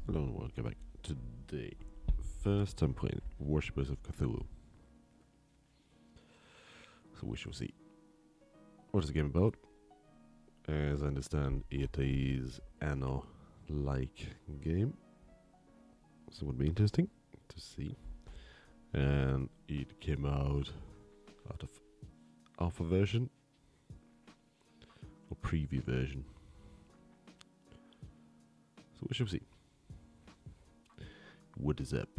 Hello and welcome back. Today, first time playing Worshippers of Cthulhu. So we shall see. What is the game about? As I understand, it is Anno-like game. So it would be interesting to see. And it came out of alpha version or preview version. So we shall see. What is up?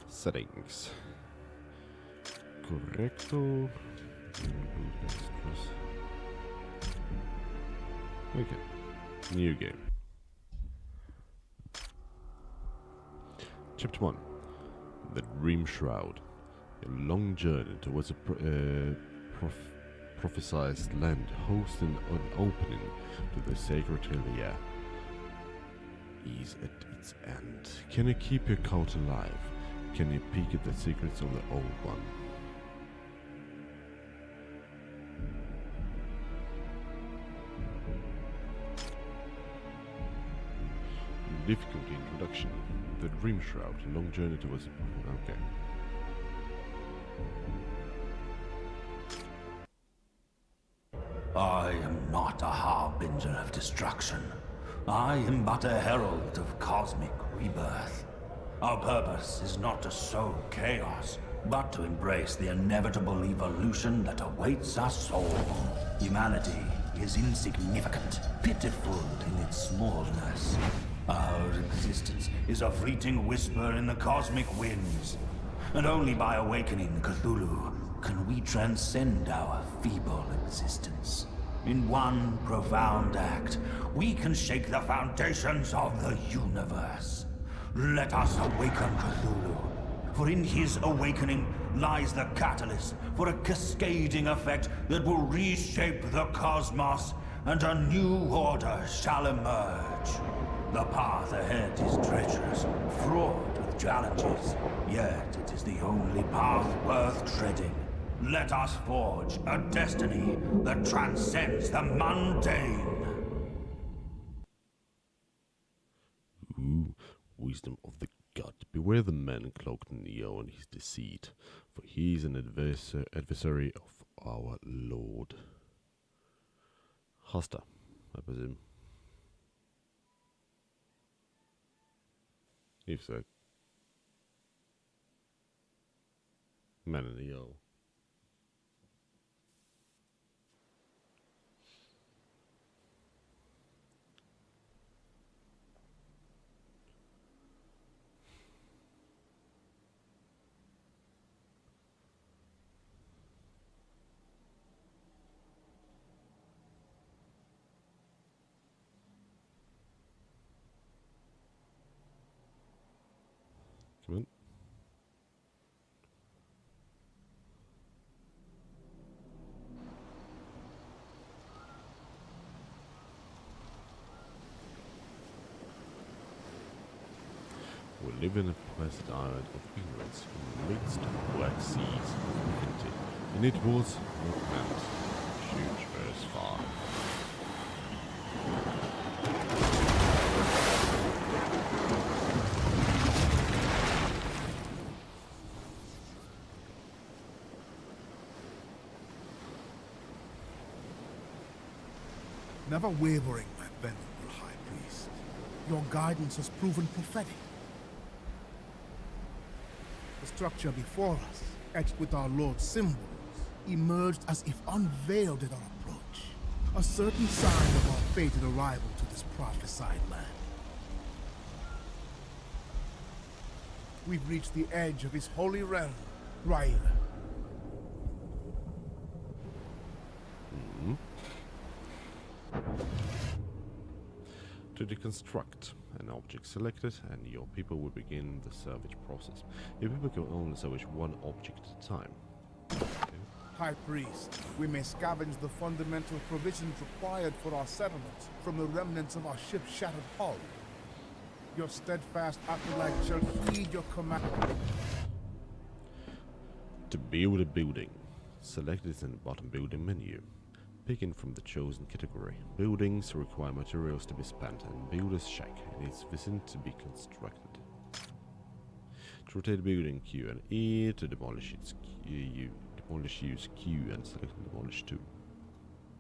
Settings. Correcto. Okay. New game. Chapter 1. The Dream Shroud. A long journey towards a prophesized land hosting an opening to the sacred Elia is at its end. Can you keep your cult alive? Can you peek at the secrets of the Old One? Difficult introduction. The Dream Shroud. A long journey towards... Okay. I am not a harbinger of destruction. I am but a herald of cosmic rebirth. Our purpose is not to sow chaos, but to embrace the inevitable evolution that awaits us all. Humanity is insignificant, pitiful in its smallness. Our existence is a fleeting whisper in the cosmic winds. And only by awakening Cthulhu can we transcend our feeble existence. In one profound act, we can shake the foundations of the universe. Let us awaken Cthulhu, for in his awakening lies the catalyst for a cascading effect that will reshape the cosmos, and a new order shall emerge. The path ahead is treacherous, fraught with challenges, yet it is the only path worth treading. Let us forge a destiny that transcends the mundane. Ooh, wisdom of the god. Beware the man cloaked in Neo and his deceit, for he is an adversary of our Lord. Hasta, I presume. If so. Man in Neo. Come on. We live in a placid island of ignorance amidst black seas of infinity, and it was not meant to shoot very far. Never wavering, my venerable High Priest. Your guidance has proven prophetic. The structure before us, etched with our Lord's symbols, emerged as if unveiled at our approach. A certain sign of our fated arrival to this prophesied land. We've reached the edge of his holy realm, Raila. To deconstruct an object selected, and your people will begin the salvage process. Your people can only salvage one object at a time. Okay. High Priest, we may scavenge the fundamental provisions required for our settlements from the remnants of our ship's shattered hull. Your steadfast acolyte shall heed your command. To build a building, select it in the bottom building menu. Picking from the chosen category. Buildings require materials to be spent and builder's shack in its vicinity to be constructed. To rotate building Q and E, to demolish its use Q and select demolish 2.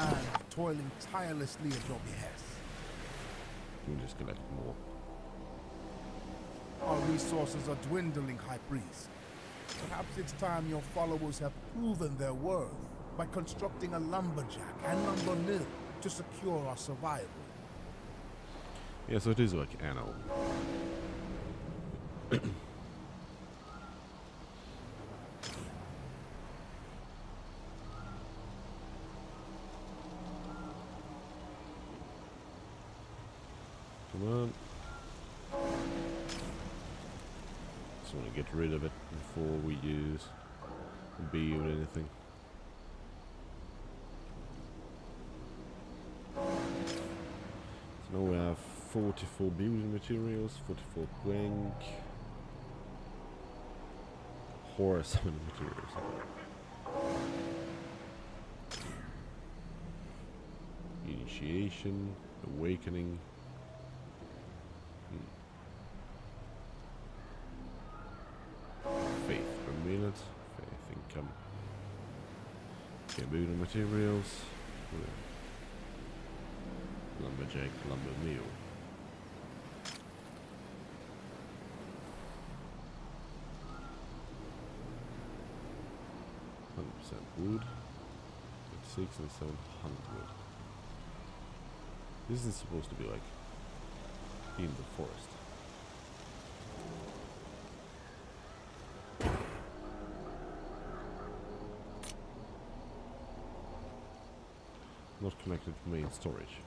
And toiling tirelessly at your behest. We'll just collect more. Our resources are dwindling, High Priest. Perhaps it's time your followers have proven their worth by constructing a lumberjack and lumber mill to secure our survival. Yeah, so it is like anno. Come on. Just want to get rid of it before we use build anything. So now we have 44 building materials, 44 plank, horror summon materials. Initiation, awakening. Faith per minute, faith income. Okay, building materials. Lumberjack, lumber mill. 100% wood. 86 and 700. This is supposed to be like in the forest. Not connected to main storage.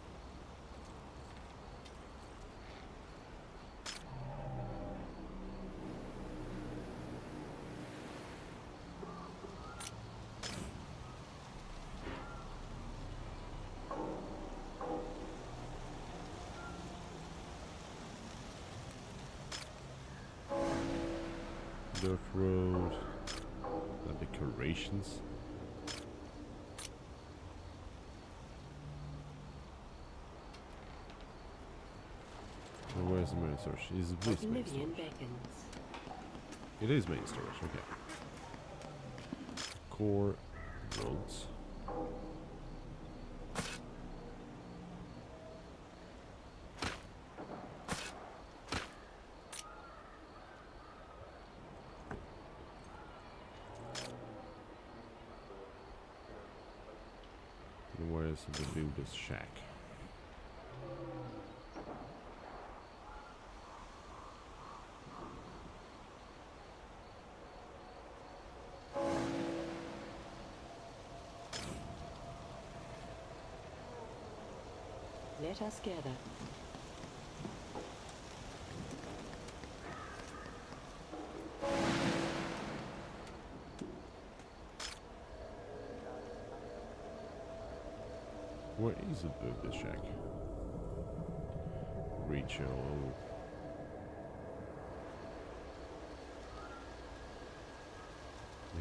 Dirt road, the decorations. And where's the main storage? Is this main storage? It is main storage, okay. Core roads. And where's the builder's shack? Let us gather. Where is the builder's shack? Rachel.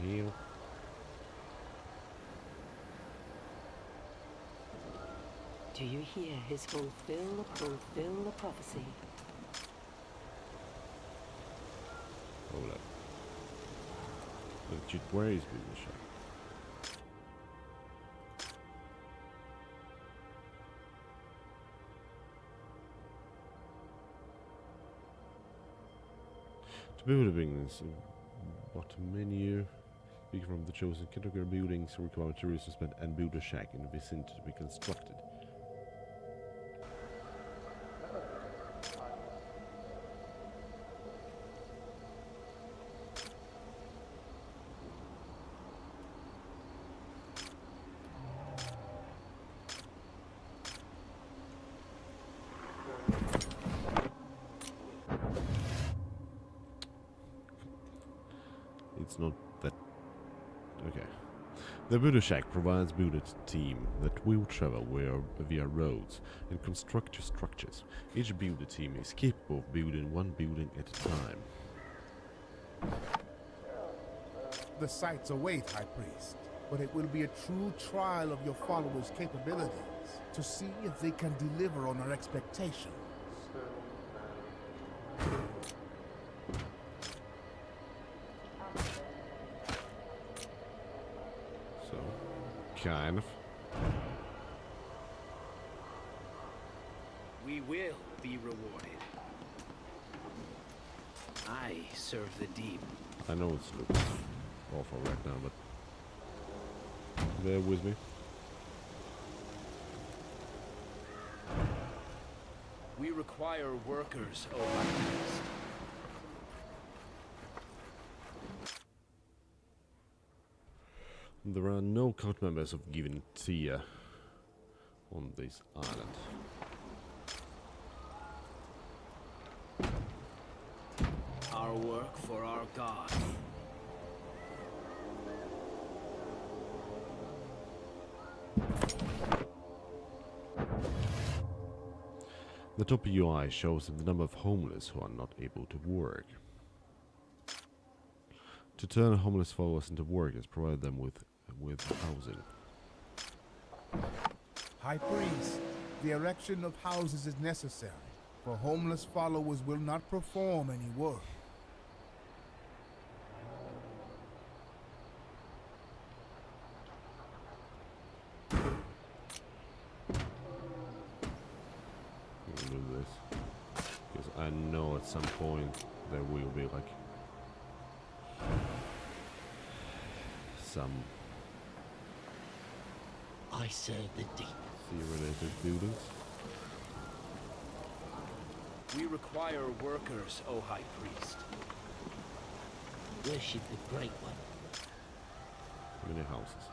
Heal. Do you hear his fulfill the prophecy? Hold up. Legit, where is builder's shack? To build a buildings, bottom menu. Speaking from the chosen category buildings require materials to spend and build a shack in the vicinity to be constructed. It's not that... Okay. The Builder Shack provides builder team that will travel via roads and construct structures. Each builder team is capable of building one building at a time. The sights await, High Priest. but it will be a true trial of your followers' capabilities to see if they can deliver on our expectations. So, kind of. We will be rewarded. I serve the deep. I know it looks awful right now, but bear with me. We require workers, O High Priest. There are no cult members of given tier on this island. Our work for our God. The top UI shows the number of homeless who are not able to work. To turn homeless followers into workers, provide them with housing. High Priest, the erection of houses is necessary, for homeless followers will not perform any work. We'll do this because I know at some point there will be like some I serve the deep. sea-related buildings. We require workers, O High Priest. Worship the Great One. How many houses?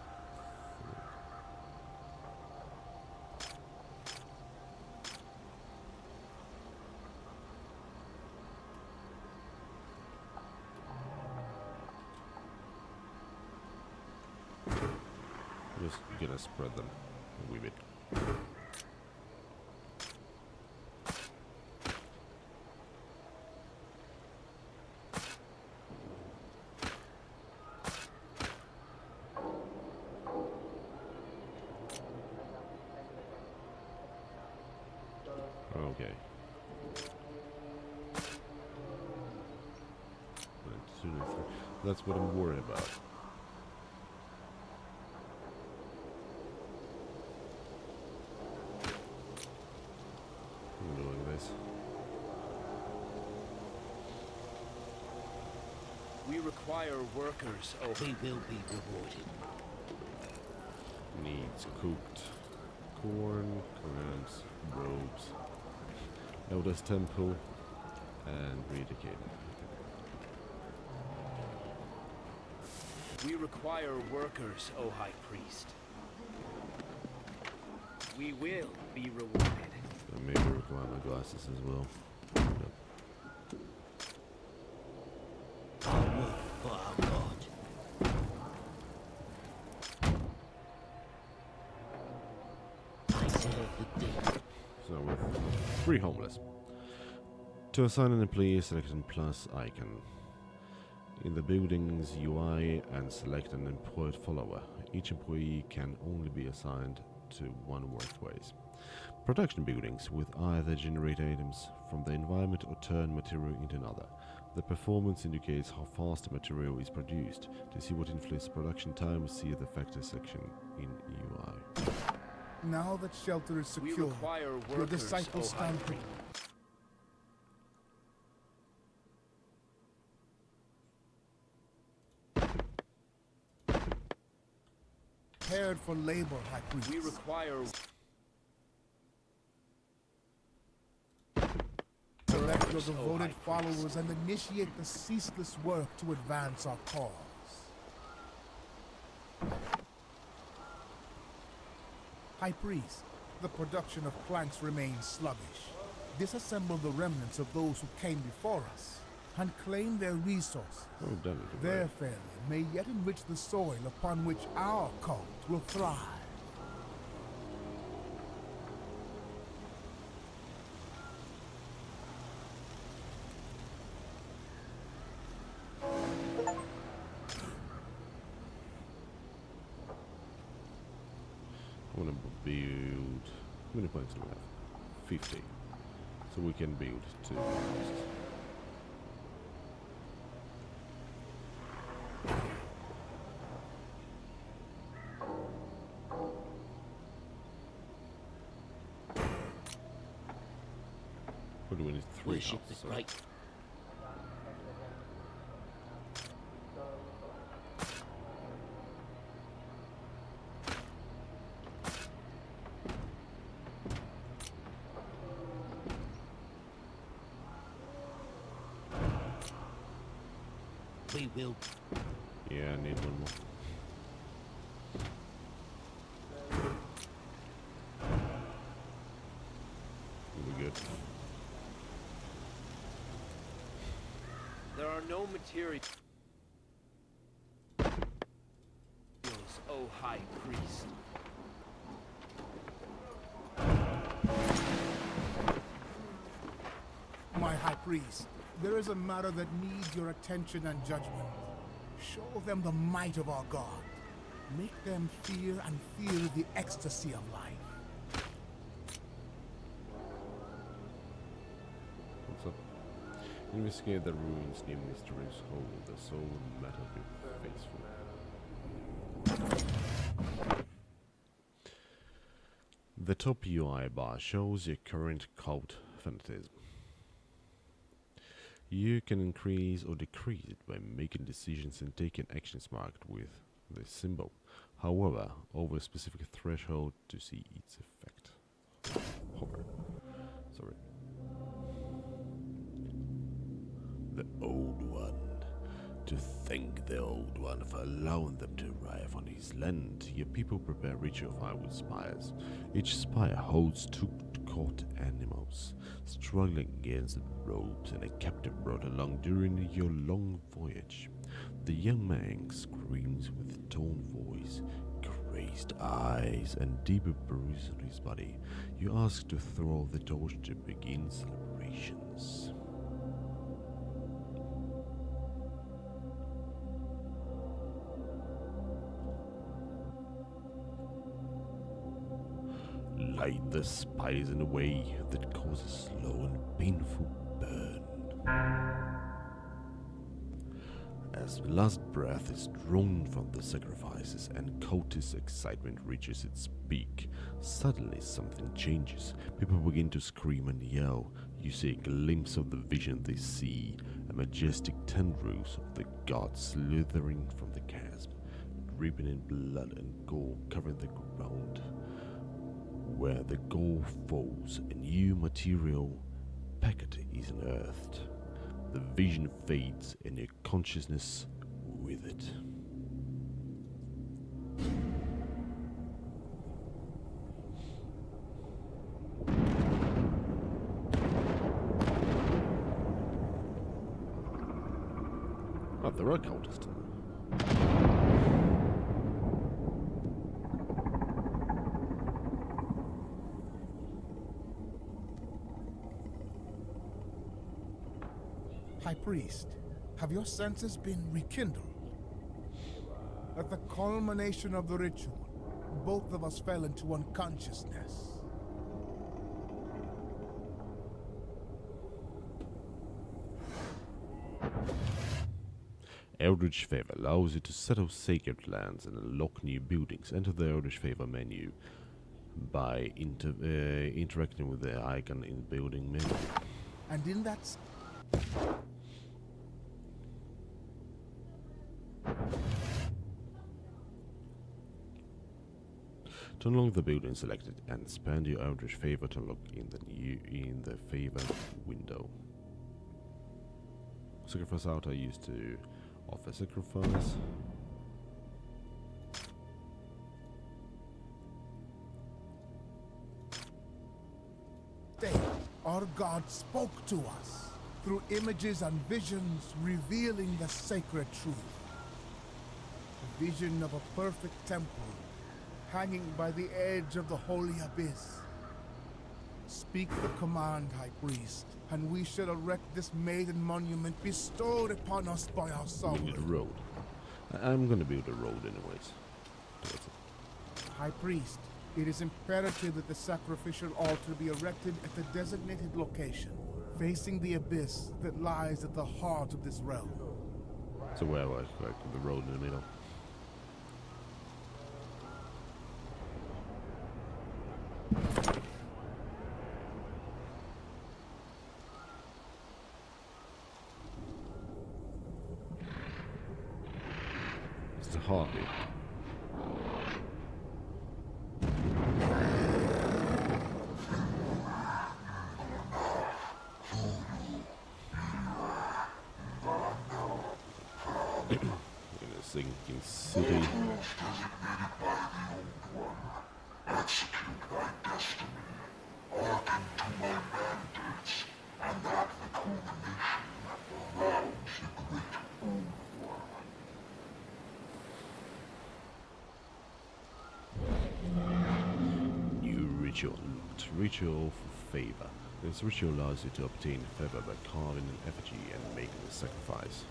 Just gonna spread them a wee bit. Okay. 1, 2, 3. That's what I'm worried about. I'm doing this. We require workers, O We will be rewarded. Needs cooked corn, currants, robes, Elder's Temple, and rededicated. We require workers, O High Priest. We will be rewarded. I maybe require my glasses as well. Yep. Our work for our God. I serve the deep. So with 3 homeless. To assign an employee, select an plus icon. In the building's UI and select an employed follower. Each employee can only be assigned to one workplace. Production buildings with either generate items from the environment or turn material into another. The performance indicates how fast the material is produced. To see what influences production time, see the factors section in UI. Now that shelter is We secure, require your workers, disciples O High stand Priest. prepared for labor, High Priest. We require Select your workers, O devoted High Priest. followers and initiate the ceaseless work to advance our cause. High Priest, the production of planks remains sluggish. Disassemble the remnants of those who came before us and claim their resources. Oh, damn it. Their failure may yet enrich the soil upon which our cult will thrive. want to build. How many planks do we have? 50. So we can build 2 houses. Or do we need 3 Worship the houses? Sorry. great. We will. Yeah, I need 1 more. We're good. There are no materials, O High Priest. My High Priest, there is a matter that needs your attention and judgment. Show them the might of our God. Make them fear and feel the ecstasy of life. What's up? Investigate the ruins near Mystery's Hole. The soul matter be faithful. The top UI bar shows your current cult fanatism. You can increase or decrease it by making decisions and taking actions marked with this symbol. However, over a specific threshold to see its effect. Hover. Sorry. The Old One. To thank the Old One for allowing them to arrive on his land, your people prepare ritual fire with spires. Each spire holds 2 caught animals, struggling against the ropes and a captive brought along during your long voyage. The young man screams with torn voice, crazed eyes, and deeper bruise on his body. You ask to throw the torch to begin celebrations. Light the spiders in a way that causes slow and painful burn. As the last breath is drawn from the sacrifices and cultist excitement reaches its peak, suddenly something changes. People begin to scream and yell. You see a glimpse of the vision they see, a majestic tendrils of the gods slithering from the chasm, dripping in blood and gore covering the ground. Where the gore falls, a new material packet is unearthed. The vision fades and your consciousness with it. Oh, there are cultists. High Priest, have your senses been rekindled? At the culmination of the ritual, both of us fell into unconsciousness. Eldritch Favor allows you to settle sacred lands and unlock new buildings. Enter the Eldritch Favor menu by interacting with the icon in the building menu. And in that To unlock the building, select it and spend your Eldritch Favor to unlock in the favor window. Sacrifice altar used to offer sacrifice. day, our God spoke to us through images and visions revealing the sacred truth. A vision of a perfect temple hanging by the edge of the holy abyss. Speak the command, High Priest, and we shall erect this maiden monument bestowed upon us by our We need a sovereign. road. I'm gonna build a road anyways. High Priest, It is imperative that the sacrificial altar be erected at the designated location, facing the abyss that lies at the heart of this realm. So where, like the road in the middle? It's the heartbeat. In a sinking city. New ritual. Ritual for favor. This ritual allows you to obtain favor by carving an effigy and making a sacrifice.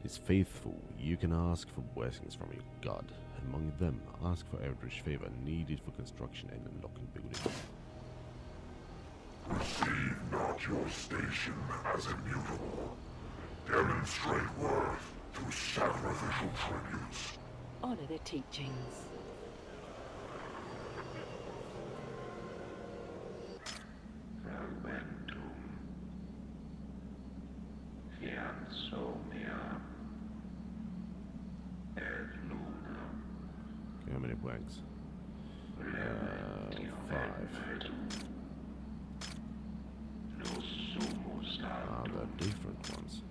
Is faithful. You can ask for blessings from your god. Among them, ask for eldritch favor needed for construction and unlocking buildings. Receive not your station as immutable. Demonstrate worth through sacrificial tributes. Honor the teachings. Okay, how many blanks? 5. Ah, they're different ones.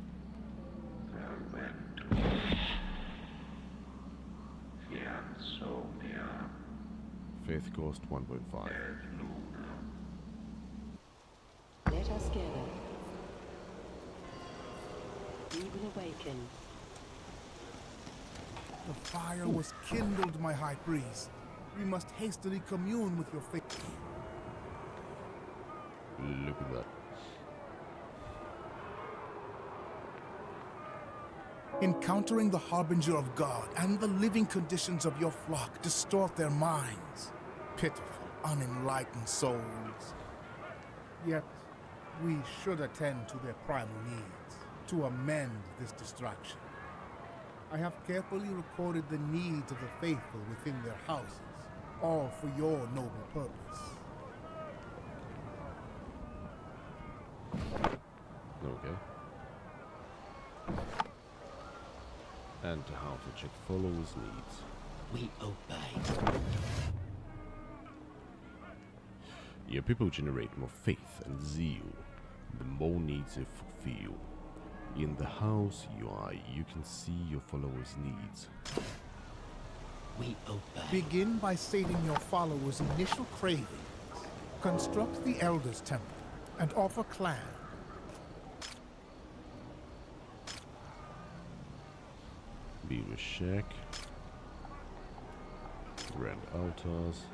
Faith cost 1.5. Let us gather. We will awaken. The fire was kindled, my high priest. We must hastily commune with your faith. Look at that. Encountering the harbinger of God and the living conditions of your flock distort their minds. Pitiful, unenlightened souls. Yet, we should attend to their primal needs to amend this distraction. I have carefully recorded the needs of the faithful within their houses, all for your noble purpose. Okay. And how to check followers' needs. We obey. Your people generate more faith and zeal, the more needs they fulfill. In the house you are, you can see your followers' needs. We obey. Begin by sating your followers' initial cravings. Construct the Elders' Temple and offer clan. Build a shack. Rent altars.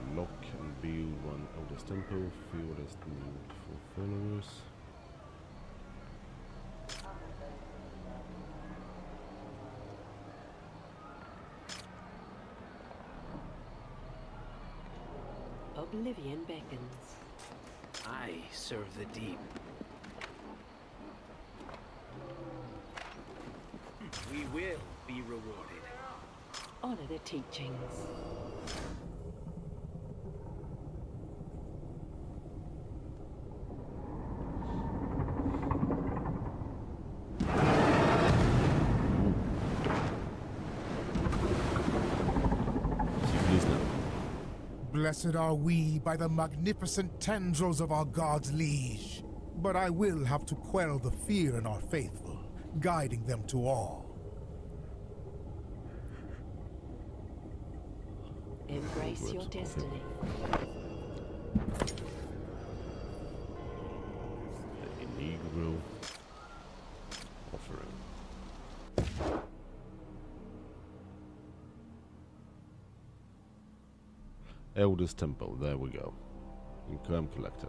Unlock and build one Elders Temple. Fewest need for followers. Oblivion beckons. I serve the deep. We will be rewarded. Honor the teachings. Blessed are we by the magnificent tendrils of our God's liege. But I will have to quell the fear in our faithful, guiding them to all. Embrace Words, your okay. destiny. The inaugural offering. Elder's Temple, there we go. Income Collector.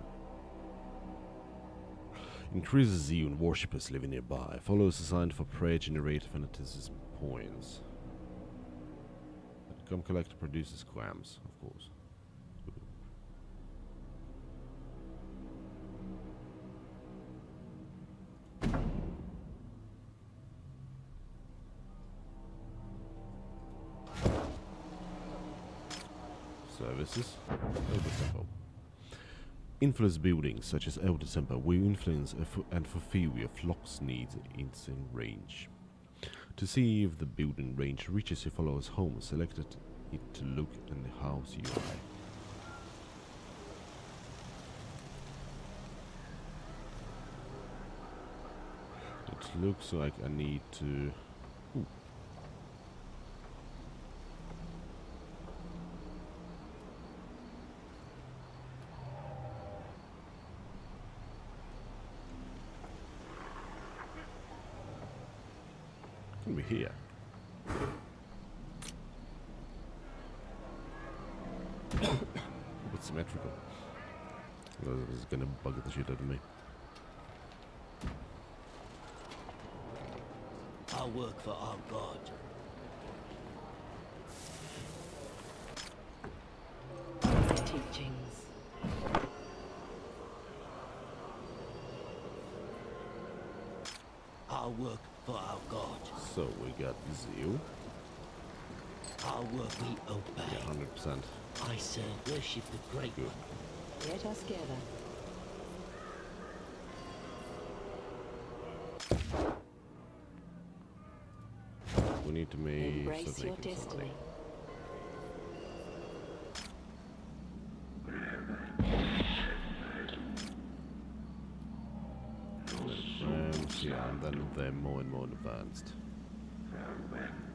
Increases zeal and worshippers living nearby. Follows designed for prayer generate fanaticism points. Income Collector produces quams, of course. Services. Elder Temple. Influence buildings such as Elder Temple will influence and fulfill your flock's needs in range. To see if the building range reaches your follower's home, select it to look in the house UI. It looks like I need to... Ooh. Can we hear? It's symmetrical. This is gonna bug the shit out of me. Our work for our God. Teachings. Our work for our God. So we got zeal. Our work we obey. Yeah, 100%. I serve, worship the great Good. one. Let us gather. We need to make Embrace your making some money. destiny. Yeah, and then they're more and more advanced.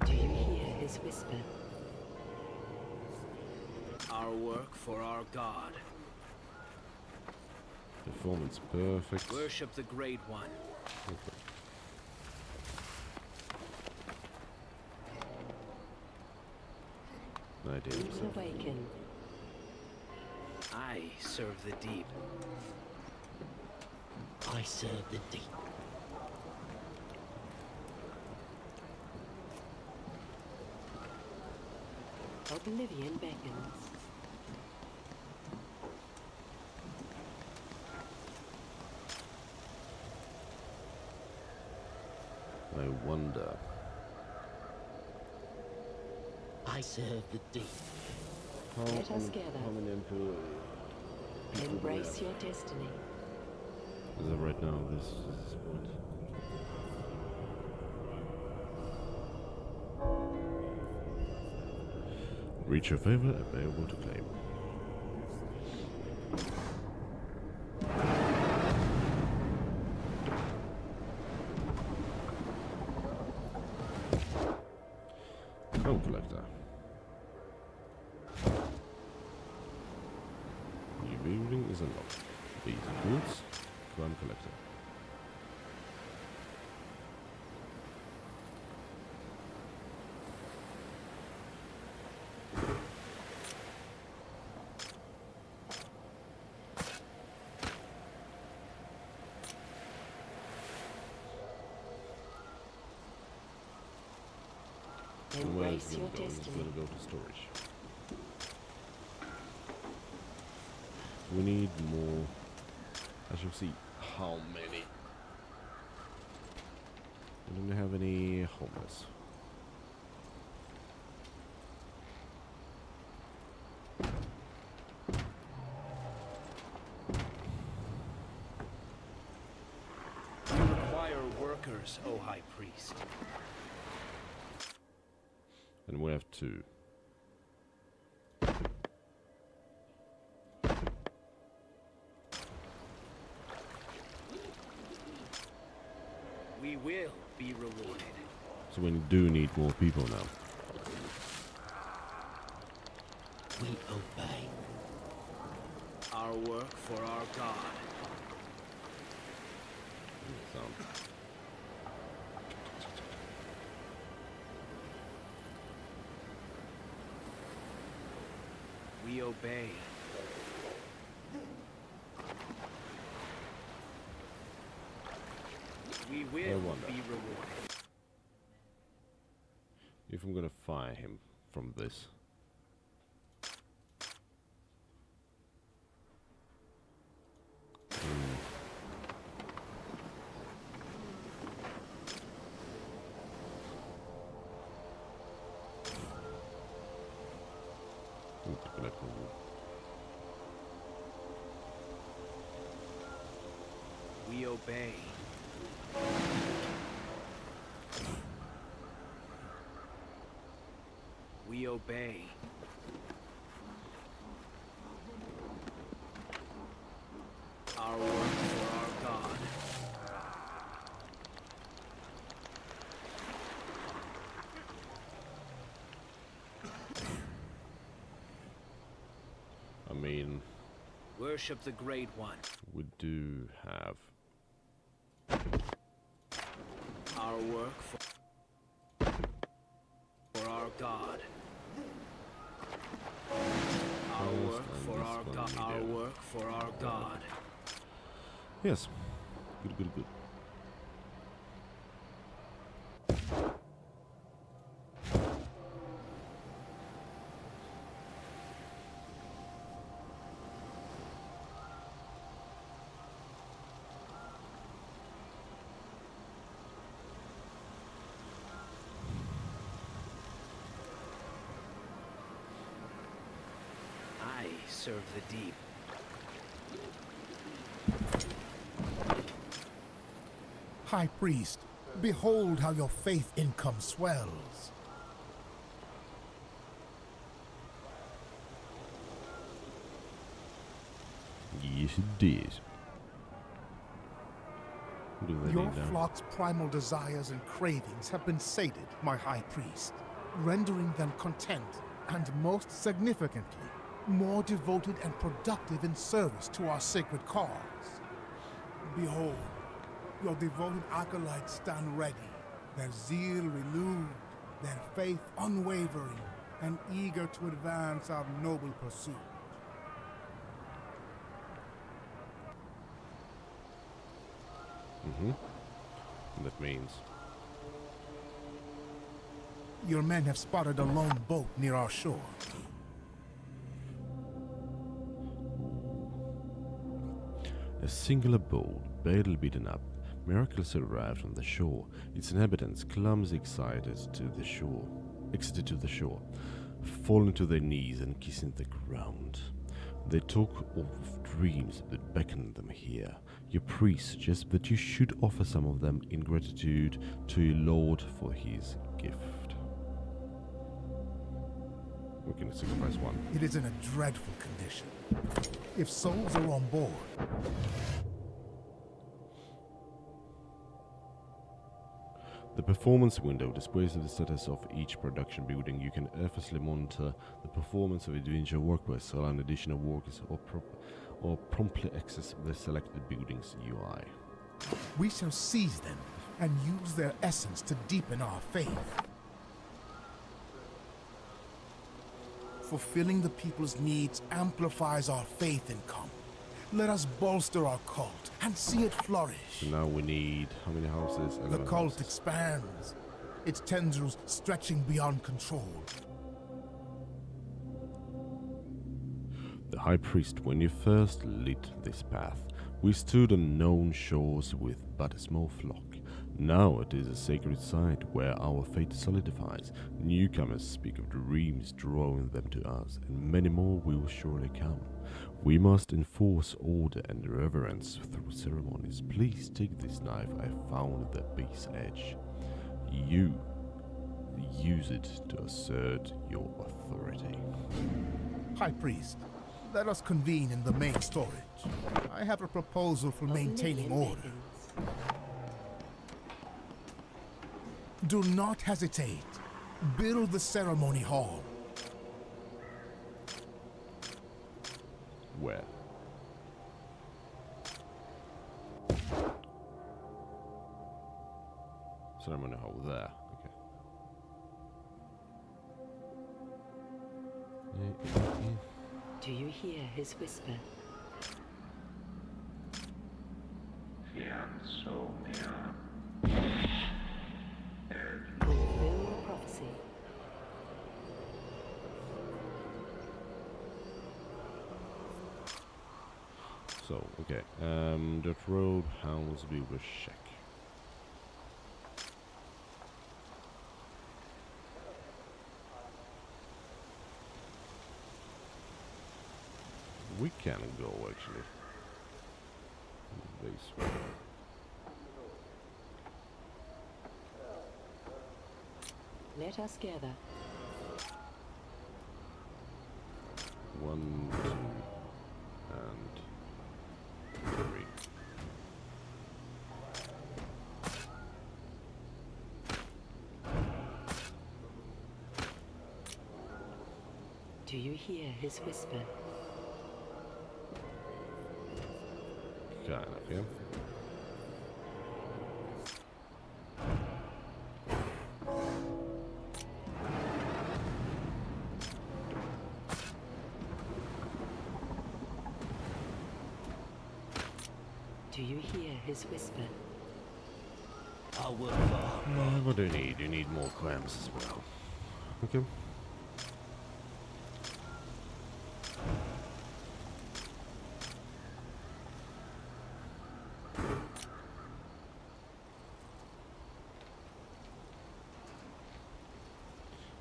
Do you hear his whisper? Our work for our God. Performance perfect. Worship the Great One. Okay. Evil awaken. I serve the deep. I serve the deep. Oblivion beckons. I wonder. I serve the deep. Let us gather. How many employees? Embrace your destiny. Is that right now? This is point. Reach your favor, available to claim. Home collector. New building is unlocked. These goods, crime collector. And where it's Embrace your gonna go? It's destiny. gonna go to storage. We need more. I shall see how many. We don't have any homeless. We require workers, O High Priest. And we have two. We will be rewarded. So we do need more people now. We obey. Our work for our god. Sound. We obey. We will wonder. be rewarded. If I'm gonna fire him from this. We obey. We obey. Our work for our god. I mean, Worship the Great One. we do have Our work for our god. Our Yes, work and for this our one god. we Our do. work for our god. yes. Good, good, good. I serve the deep. High Priest, behold how your faith income swells. Yes, it did. What do they Your need now? flock's primal desires and cravings have been sated, my High Priest, rendering them content and, most significantly, more devoted and productive in service to our sacred cause. Behold, your devoted acolytes stand ready, their zeal renewed, their faith unwavering, and eager to advance our noble pursuit. That means Your men have spotted a lone boat near our shore. a singular boat, barely beaten up, miraculously arrived on the shore. Its inhabitants, clumsily exited to the shore, falling to their knees and kissing the ground. They talk of dreams that beckon them here. Your priest suggests that you should offer some of them in gratitude to your Lord for his gift. We can sacrifice one. It is in a dreadful condition. If souls are on board, The performance window displays the status of each production building. You can effortlessly monitor the performance of individual workers, allow additional workers, or promptly access the selected building's UI. we shall seize them and use their essence to deepen our faith. Fulfilling the people's needs amplifies our faith income. Let us bolster our cult and see it flourish. So now we need how many houses? The 11 cult houses. expands, its tendrils stretching beyond control. The High Priest, when you first lit this path, we stood on known shores with but a small flock. Now it is a sacred site where our fate solidifies. Newcomers speak of dreams drawing them to us, and many more will surely come. We must enforce order and reverence through ceremonies. Please take this knife I found at the base edge. You use it to assert your authority. High Priest, let us convene in the main storage. I have a proposal for maintaining order. Do not hesitate. Build the ceremony hall. Where? Ceremony hall there. Okay. Do you hear his whisper? Fulfill the prophecy. So, okay. That road, how was we will check. We can go actually. This way. Let us gather. 1, 2, and 3. Do you hear his whisper? Kind of, yeah. Do you hear his whisper? I'll work for What do you need? You need more clams as well. Okay.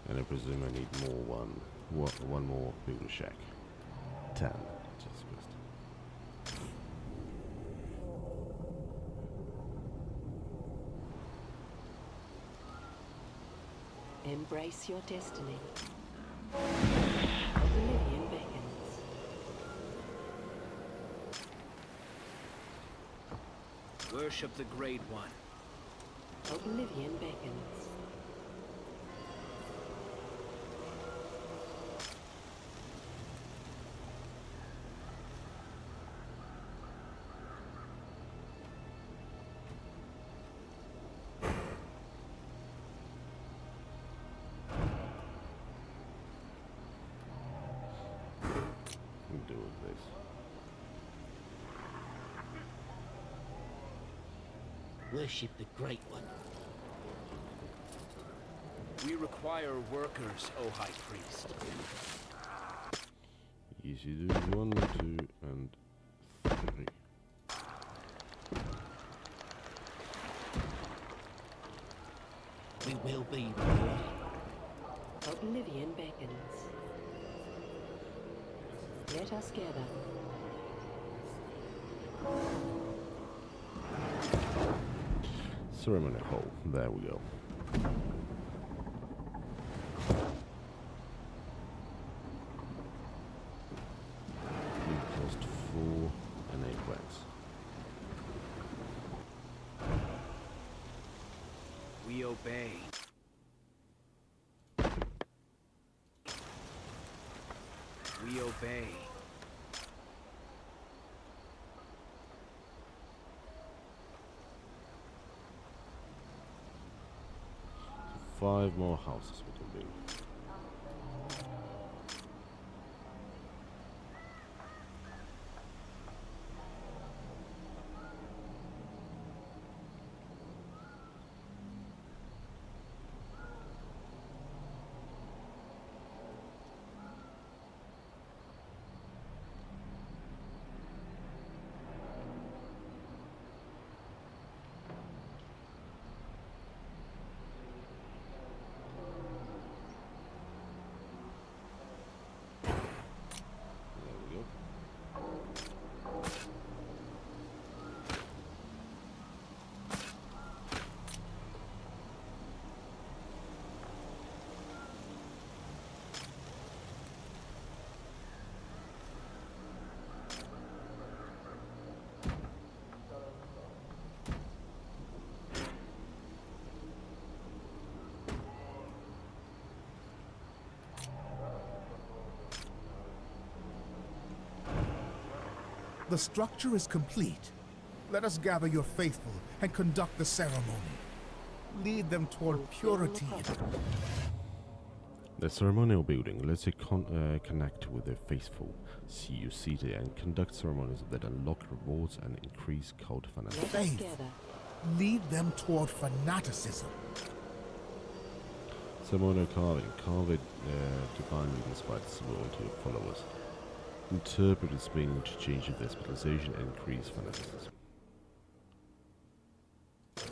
And I presume I need more one more big shack. 10. Jesus Christ. Embrace your destiny. Oblivion beckons. Worship the Great One. Oblivion beckons. Do with this. worship the Great One. We require workers, O High Priest. Easy do 1, 2, and 3. We will be rewarded. Oblivion beckons. Let us gather. Ceremony hall. There we go. We cost 4 and 8 wax. We obey. We obey. 5 more houses we can build. The structure is complete. Let us gather your faithful and conduct the ceremony. Lead them toward purity. The ceremonial building lets you connect with the faithful, see you seated, and conduct ceremonies that unlock rewards and increase cult fanaticism. Faith. Lead them toward fanaticism. Ceremonial carving. Carve it divinely inspired symbol into your followers. Interpret its meaning to change their specialization and increase fanaticism. This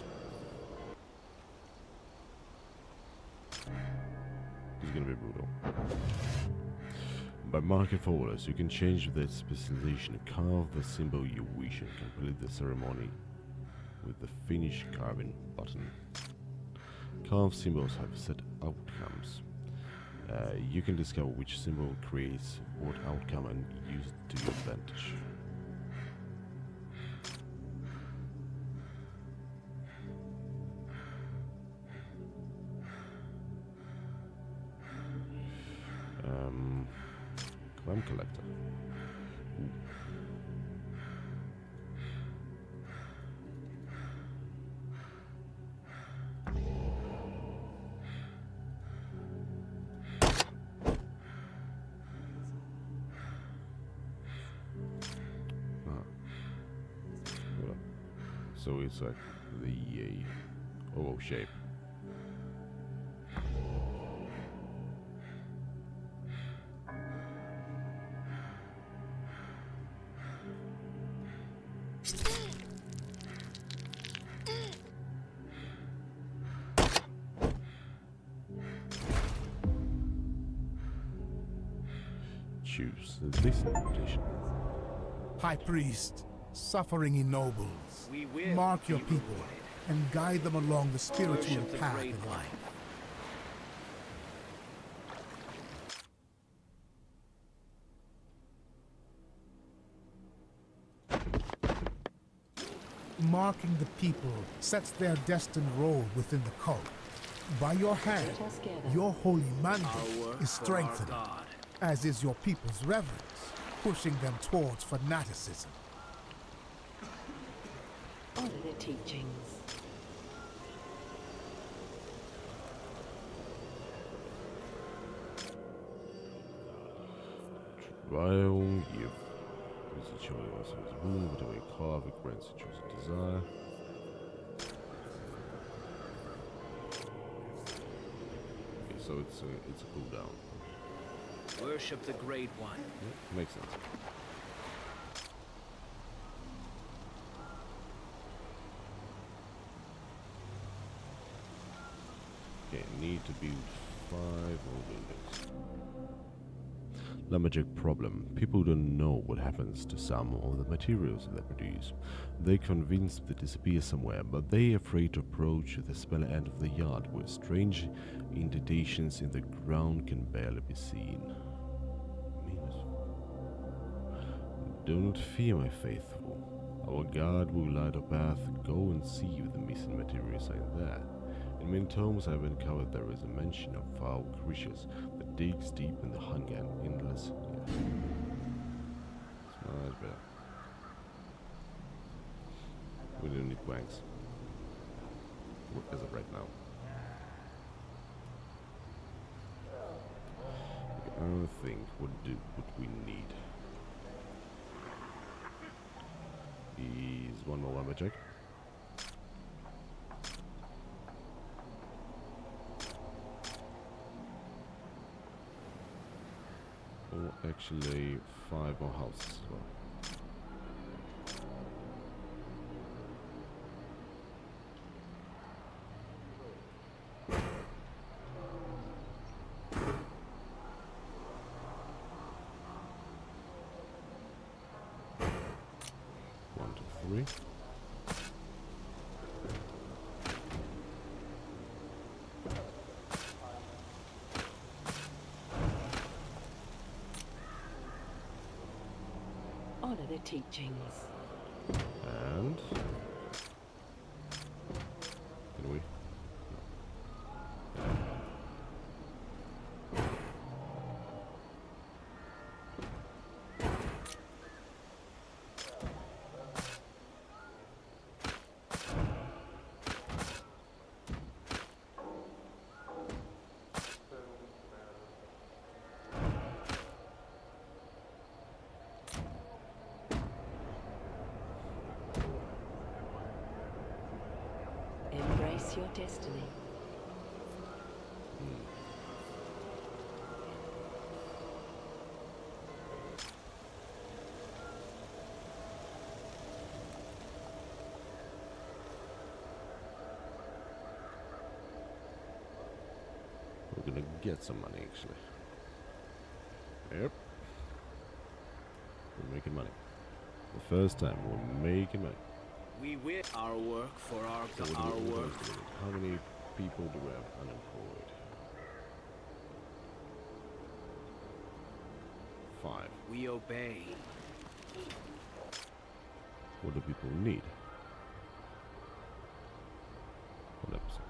is gonna be brutal. By marking followers, you can change their specialization, carve the symbol you wish, and complete the ceremony with the Finish Carving button. Carved symbols have set outcomes. You can discover which symbol creates what outcome and use it to your advantage. Crime collector. Ooh. So it's like the oval shape. Choose this invitation. High Priest, suffering ennobles. We will Mark your be people rewarded. and guide them along the spiritual Worship the path Great in One. life. Marking the people sets their destined role within the cult. By your hand, Let us gather. your holy Our mandate work is for our strengthened, God. as is your people's reverence, pushing them towards fanaticism. Honor the teachings. Trial you. This is showing us his room, whatever you carve, it grants you chosen desire. Okay, so it's a cooldown. Worship the Great One. Yeah, makes sense. Okay, need to build 5 more buildings. Lumberjack problem. People don't know what happens to some of the materials they produce. They're convinced they disappear somewhere, but they're afraid to approach the smaller end of the yard where strange indentations in the ground can barely be seen. Do not fear, my faithful. Our God will light a path. Go and see if the missing materials are in there. In many tomes I have uncovered there is a mention of foul creatures that digs deep in the hunger and endless. Yeah. It's much better. We don't need wanks. As of right now. Okay, I don't think what we need is one more lumberjack. Or actually 5 more houses as well. One, two, three. Honor the teachings. And can we? Embrace your destiny. We're gonna get some money, actually. Yep. We're making money. The first time we're making money. We win our work for our So what our do we- work. How many people do we have unemployed? 5. We obey. What do people need? 100%.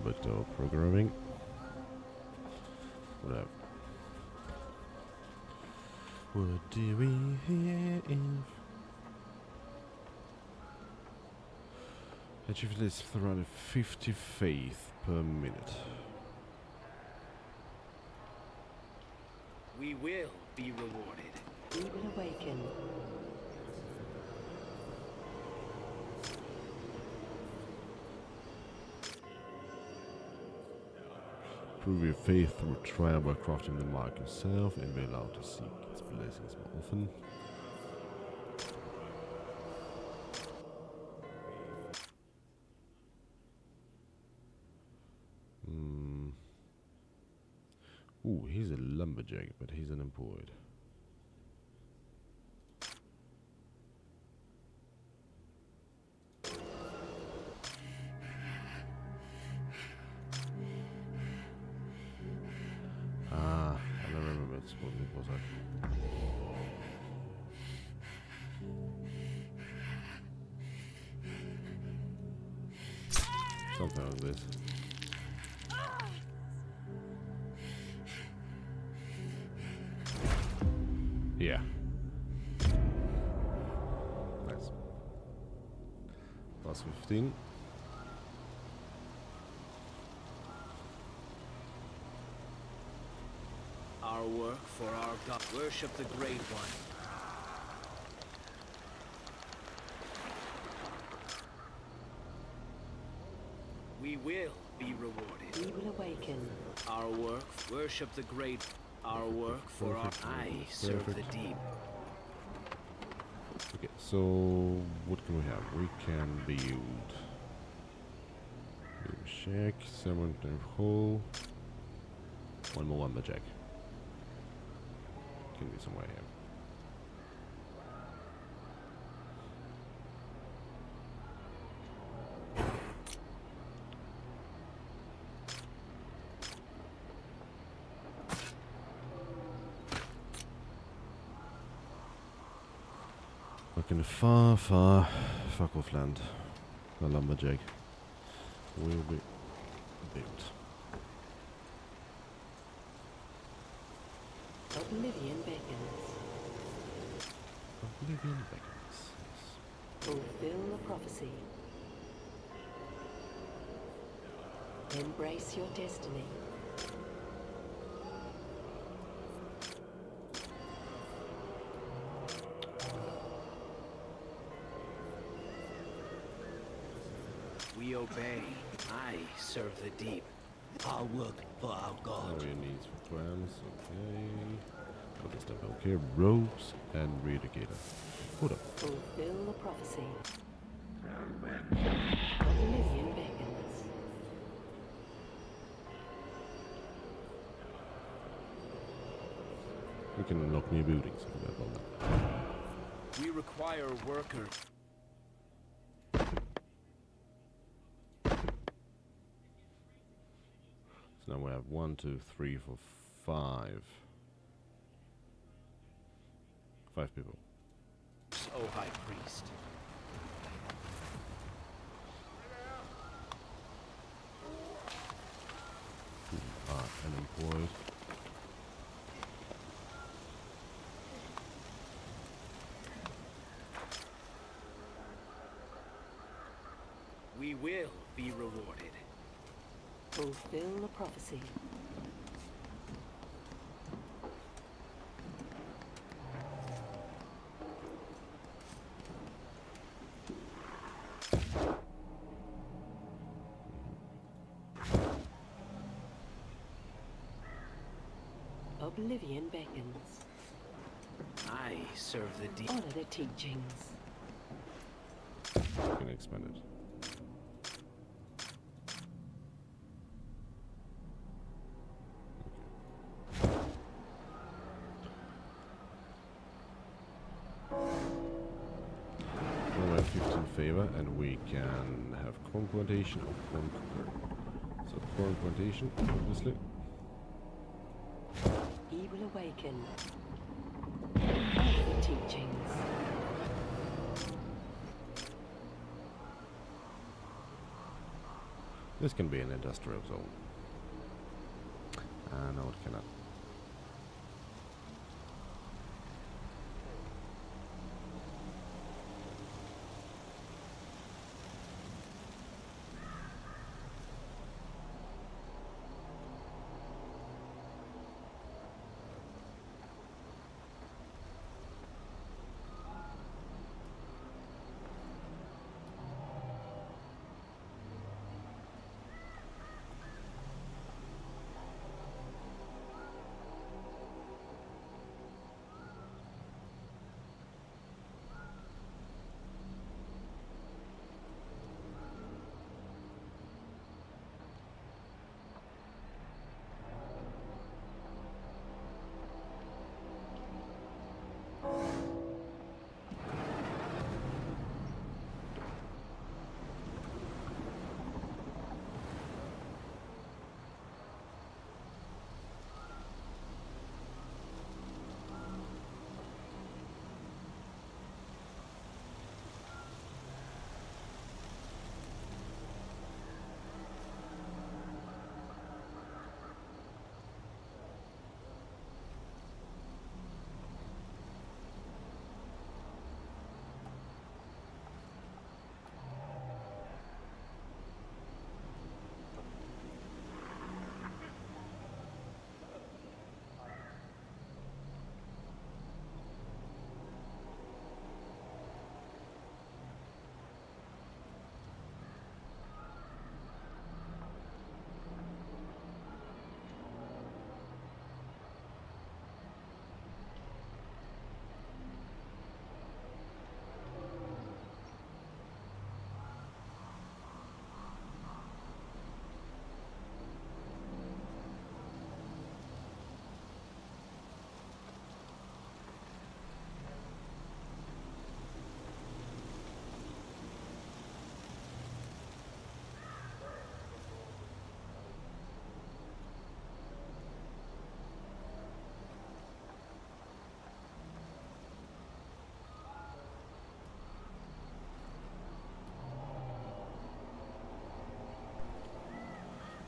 book though, programming. Whatever. What do we have? Achieve at least 350 faith per minute. We will be rewarded. We will awaken. Prove your faith through trial by crafting the mark yourself and be allowed to seek its blessings more often. Ooh, he's a lumberjack, but he's unemployed. Ah, I don't remember what it was like. Something like this. Yeah. Nice. Plus 15. Our work for our God. Worship the Great One. We will be rewarded. We will awaken. Our work, worship the Great. Our work for our I serve the deep. Okay, so what can we have? We can build a shack, 7 hole, 1 more lumberjack. Can be somewhere here. Fucking far fuck off land. The lumberjack will be built. Oblivion beckons. Oblivion beckons. Fulfill the prophecy. Embrace your destiny. We obey. I serve the deep. Our work for our God. Area needs for clams, okay. Other stuff, okay. Ropes and reeducator. Hold up. Fulfill the prophecy. Oblivion beckons. We can unlock new buildings. I forgot about that. We require workers. So now we have 1, 2, 3, 4, 5. 5 people. O High Priest. Who are unemployed. We will be rewarded. Fulfill the prophecy. Oblivion beckons. I serve the deep. Honor the teachings. We can expand it. Now we have 15 favor and we can have corn plantation or corn cooker. So corn plantation, obviously. He will awaken. Honor the teachings. This can be an industrial zone. No, it cannot.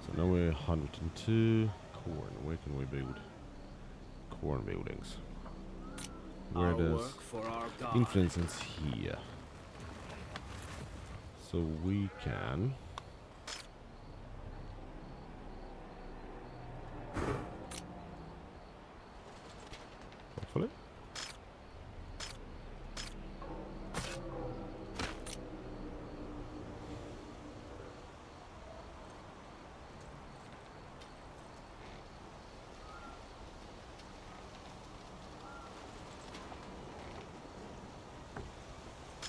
So now we're 102 corn. Where can we build corn buildings? Where Our does work for our God. influence is here? So we can. Hopefully.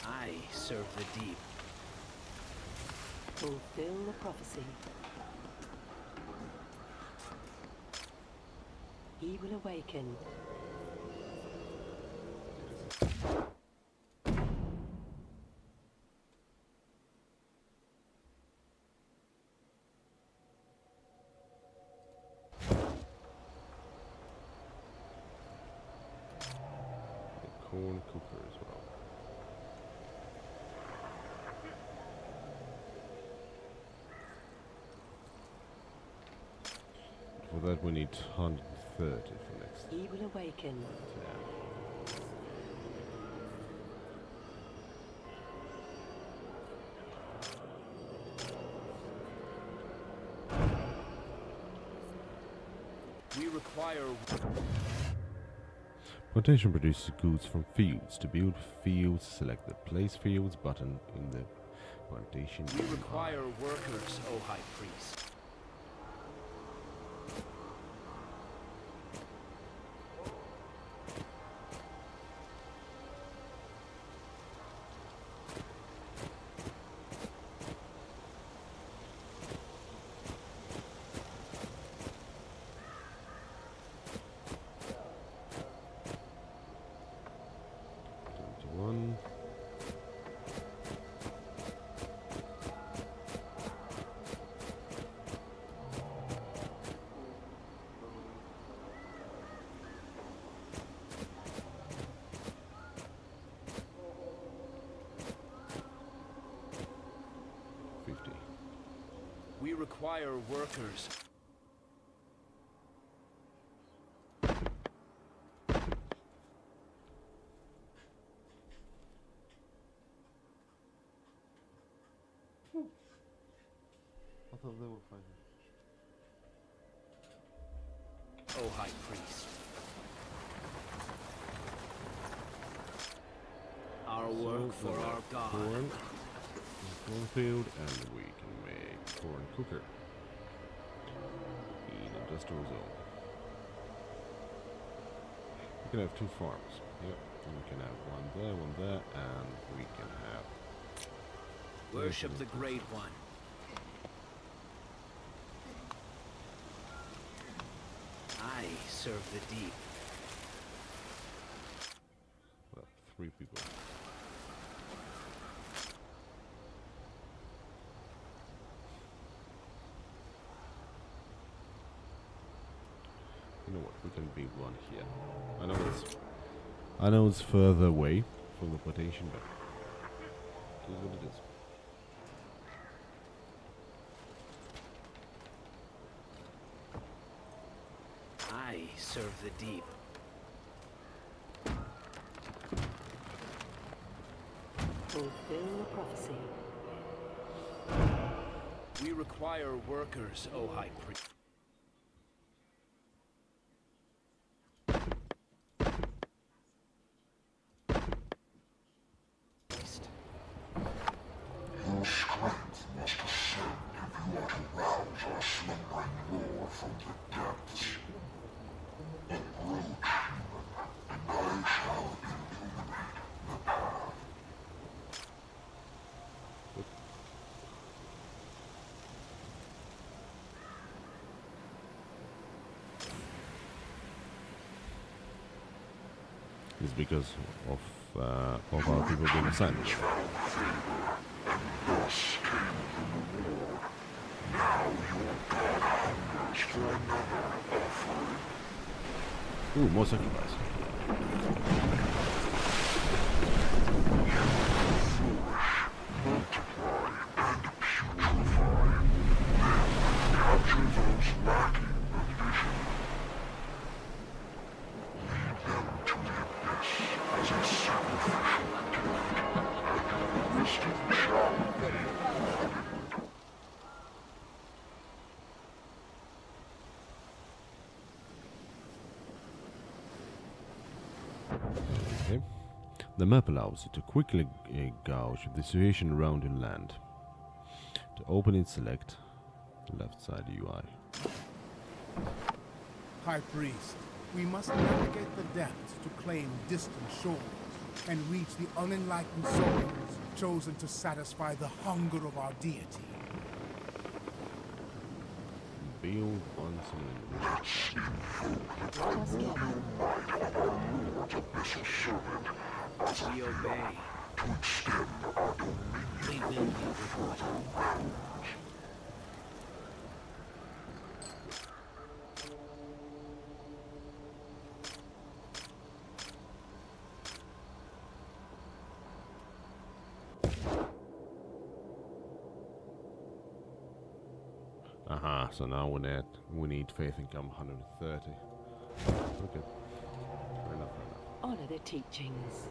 I serve the deep. Fulfill the prophecy. He will awaken. The corn cooker as well. For that we need 130 for next. He will awaken. Yeah. We require Plantation produces goods from fields. To build fields, select the place fields button in the plantation. we require workers, O High Priest. One. We require workers. I thought they were fighting. O High Priest. Our work for our God. Corn, cornfield, and we can make corn cooker in industrial zone. We can have 2 farms. Yep, and we can have one there, and we can have. Worship the Great One. I serve the deep. Well, 3 people. You know what? We can build one here. I know it's further away from the plantation, but it is what it is. I serve the deep. Fulfill the prophecy. We require workers, O High Priest. Your strength must ascend if you are to rouse our slumbering roar from the depths. Approach, human, and I shall illuminate the path. It's because of our people being assigned. Thus came the reward. Now your God hungers for another offering. Ooh, more sacrifice. Multiply and putrefy. Then capture those lacking the vision. Lead them to the abyss as a sacrificial gift, and your wisdom shall be rewarded. Okay. The map allows you to quickly gauge the situation around your land. To open it, select the left side UI. High Priest, we must navigate the depths to claim distant shores and reach the unenlightened souls chosen to satisfy the hunger of our deity. Build one cylinder. Let's invoke the Let us gather. might of our Lord's abyssal servant as a We obey. to extend our dominion We will be rewarded. realms. Aha, so now we need faith income 130. Okay. Fair enough, fair enough. Honor the teachings.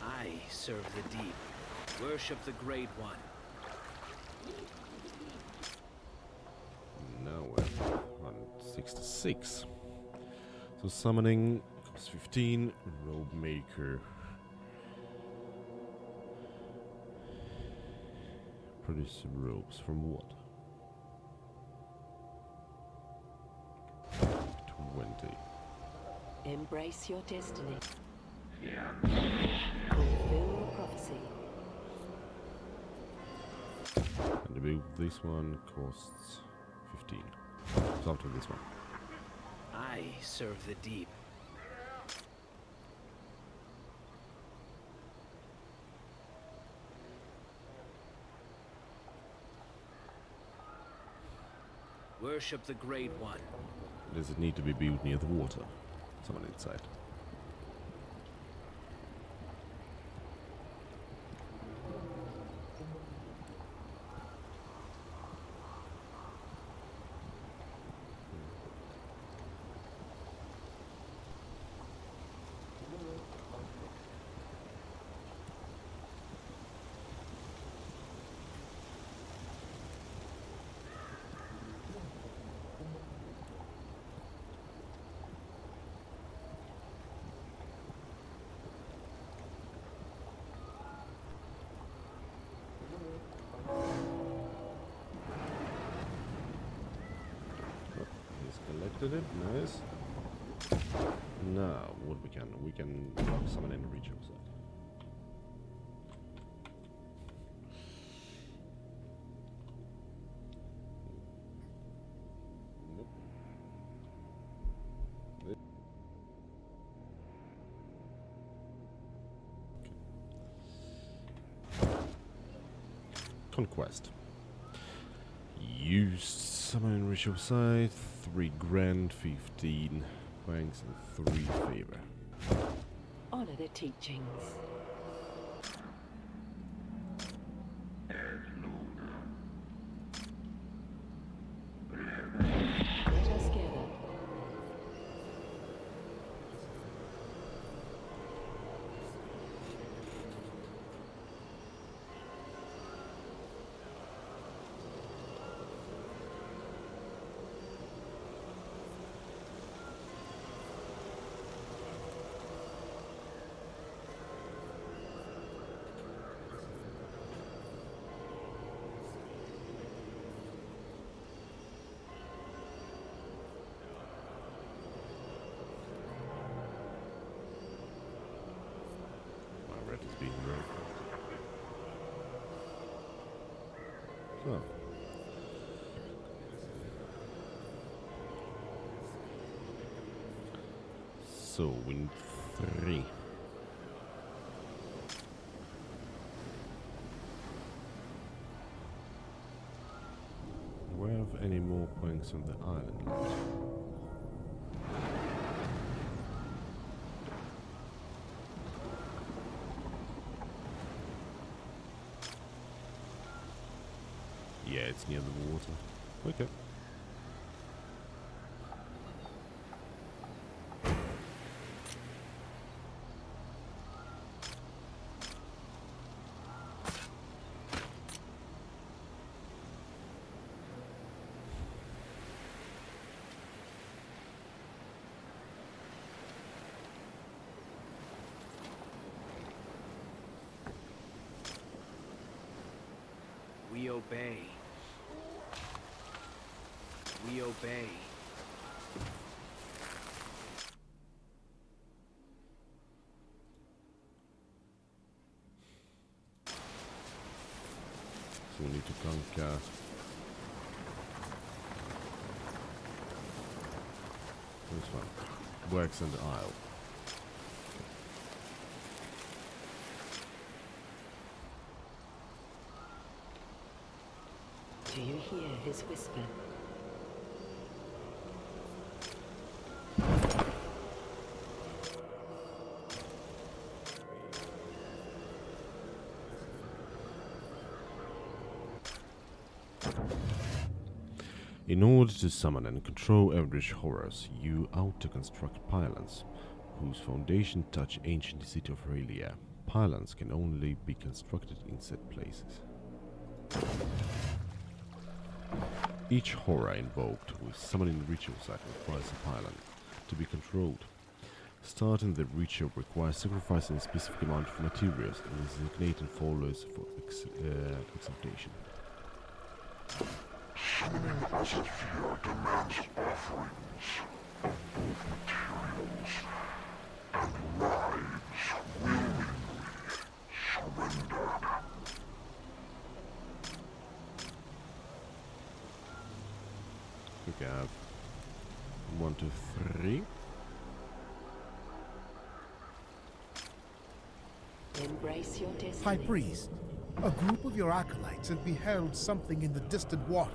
I serve the deep. Worship the Great One. 66. So summoning costs 15. Robe maker. Produce robes from what? 20. Embrace your destiny. Fulfill prophecy. And to build this one costs 15. So after this one. I serve the deep. Worship the Great One. Does it need to be built near the water? Someone inside. Collected it, nice. Now, what we can summon in the region side. Conquest. Used summon ritual side, 3 grand, 15 ranks, and 3 favor. Honor the teachings. Let us gather. My red is being red. So. So, win 3. Do we have any more points on the island left? Yeah, it's near the water. Okay. We obey. We obey. So we need to conquer this one. Works in the Isle. Do you hear his whisper? In order to summon and control eldritch horrors, you auto-construct pylons, whose foundation touch ancient city of Aurelia. Pylons can only be constructed in set places. Each horror invoked with summoning ritual that requires a pylon to be controlled. Starting the ritual requires sacrificing a specific amount of materials and designating followers for exaltation. Summoning Asaphir demands offerings of materials, and lives willingly surrendered. We have 1, 2, 3. Embrace your destiny. High Priest, a group of your acolytes have beheld something in the distant waters.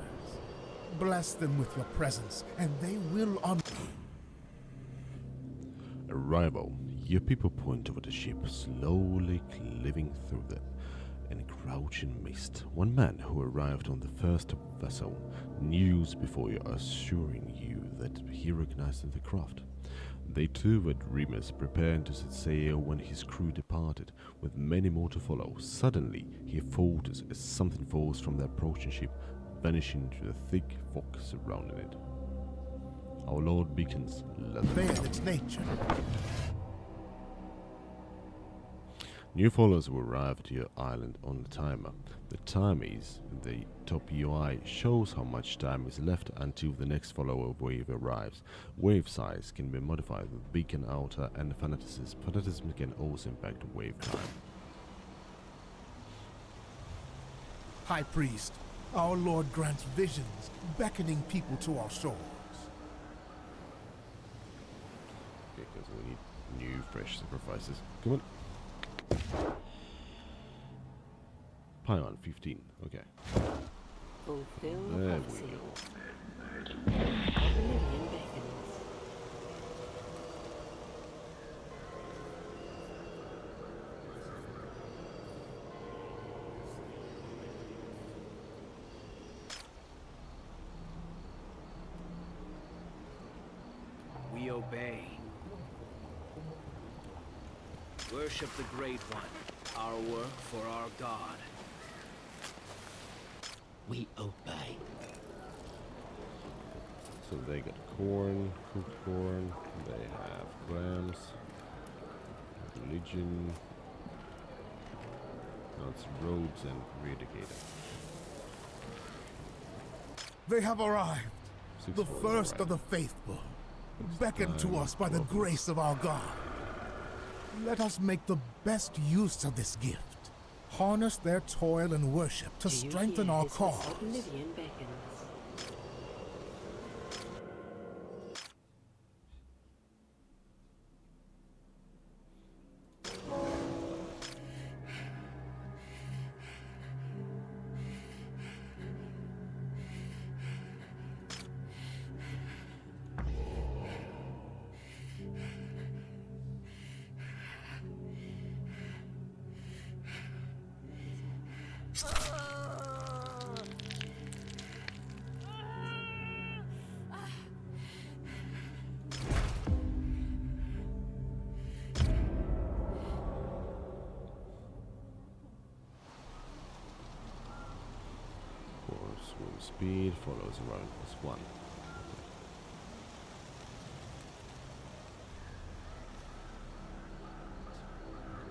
Bless them with your presence, and they will Arrival. Your people point over the ship, slowly cleaving through the encroaching mist. One man who arrived on the first vessel news before you, assuring you that he recognized the craft. They too were dreamers, preparing to set sail when his crew departed, with many more to follow. Suddenly, he falters as something falls from the approaching ship, vanishing into the thick fog surrounding it. Our Lord beacons veil its nature. New followers will arrive at your island on the timer. The time is the top UI shows how much time is left until the next follower wave arrives. Wave size can be modified with beacon outer and fanaticism. Fanaticism can also impact wave time. High Priest, our Lord grants visions, beckoning people to our shores. Okay, because we need new, fresh sacrifices. Come on. Pylon 15. Okay. Fulfill the There prophecy. we go. Oblivion beckons. We obey. Worship the Great One, our work for our God. We obey. So they got corn, cooked corn, they have clams, religion, now it's robes and reeducator. They have arrived, Six the followers first arrived. of the faithful, beckoned to us by the grace of our God. Let us make the best use of this gift. Harness their toil and worship to Do you strengthen hear our his cause. Oblivion beckons. Swim speed follows around +1.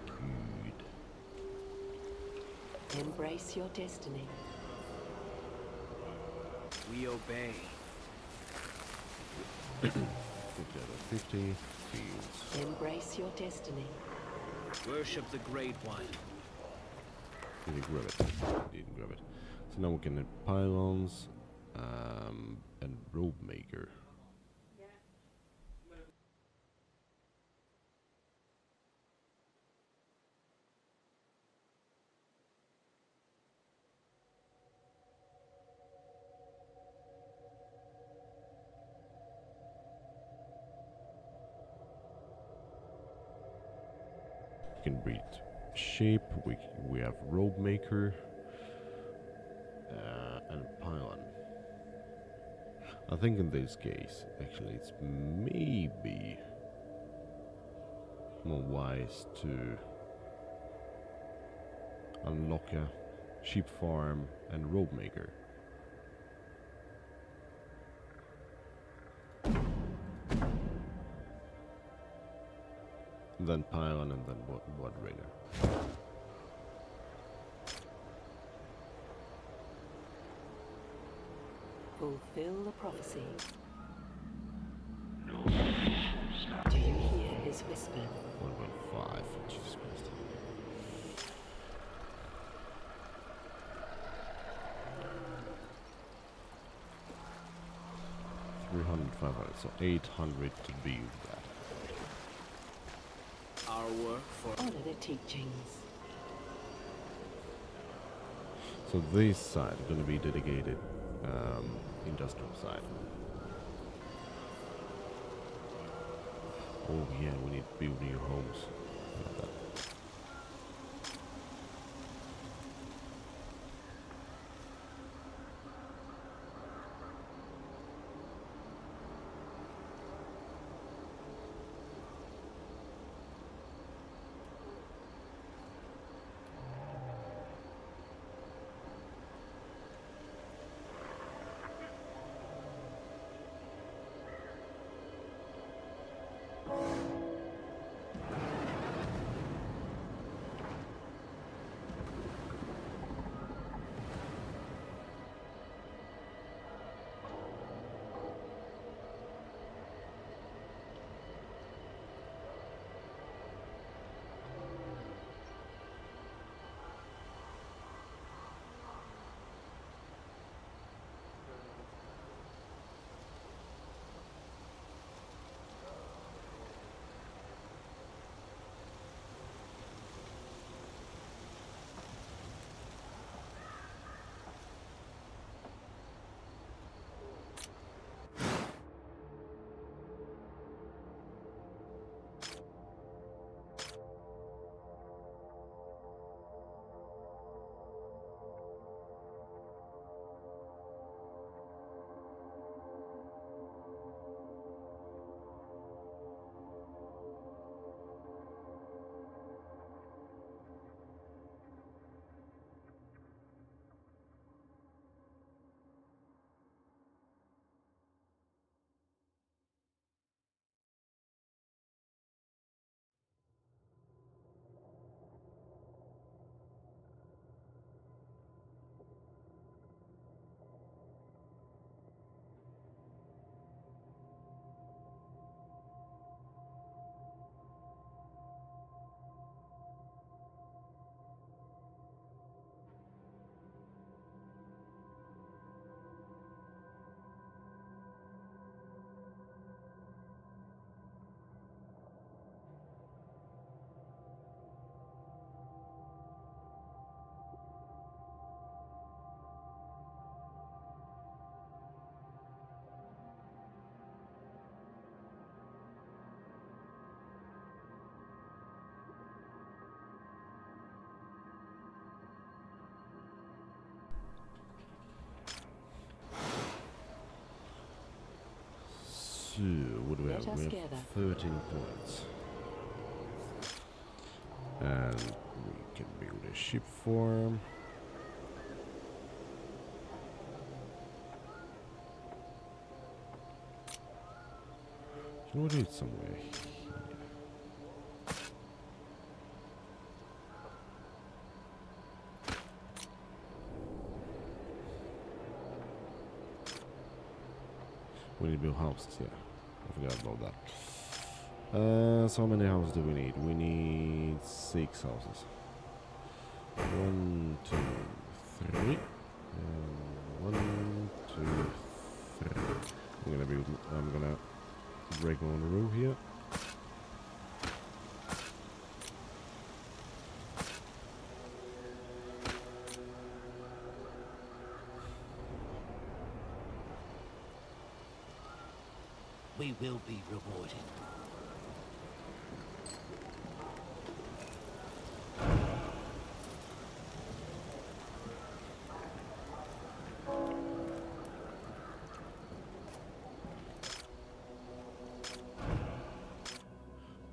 Good. Embrace your destiny. We obey. 50 fields. Embrace your destiny. Worship the Great One. Did he grab it? Didn't grab it. So now we can have pylons and robe maker. You can breed shape. We have robe maker. And pylon. I think in this case, actually, it's maybe more wise to unlock a sheep farm and robe maker. then Pylon, and then Bloodringer. Fulfill the prophecy. No faithfuls now. Do you hear his whisper? 1.5. Jesus Christ. So 800 to build that. Our work for Honor the teachings. So this side is going to be dedicated industrial side. Oh yeah, we need to build new homes. Like that. So, what do we have? Let us We have gather. 13 points. And we can build a ship farm. Can we do it somewhere here? We need to build houses, yeah. I forgot about that. So how many houses do we need? We need 6 houses. 1, 2, 3. 1, 2, 3. I'm gonna break one roof here. we will be rewarded.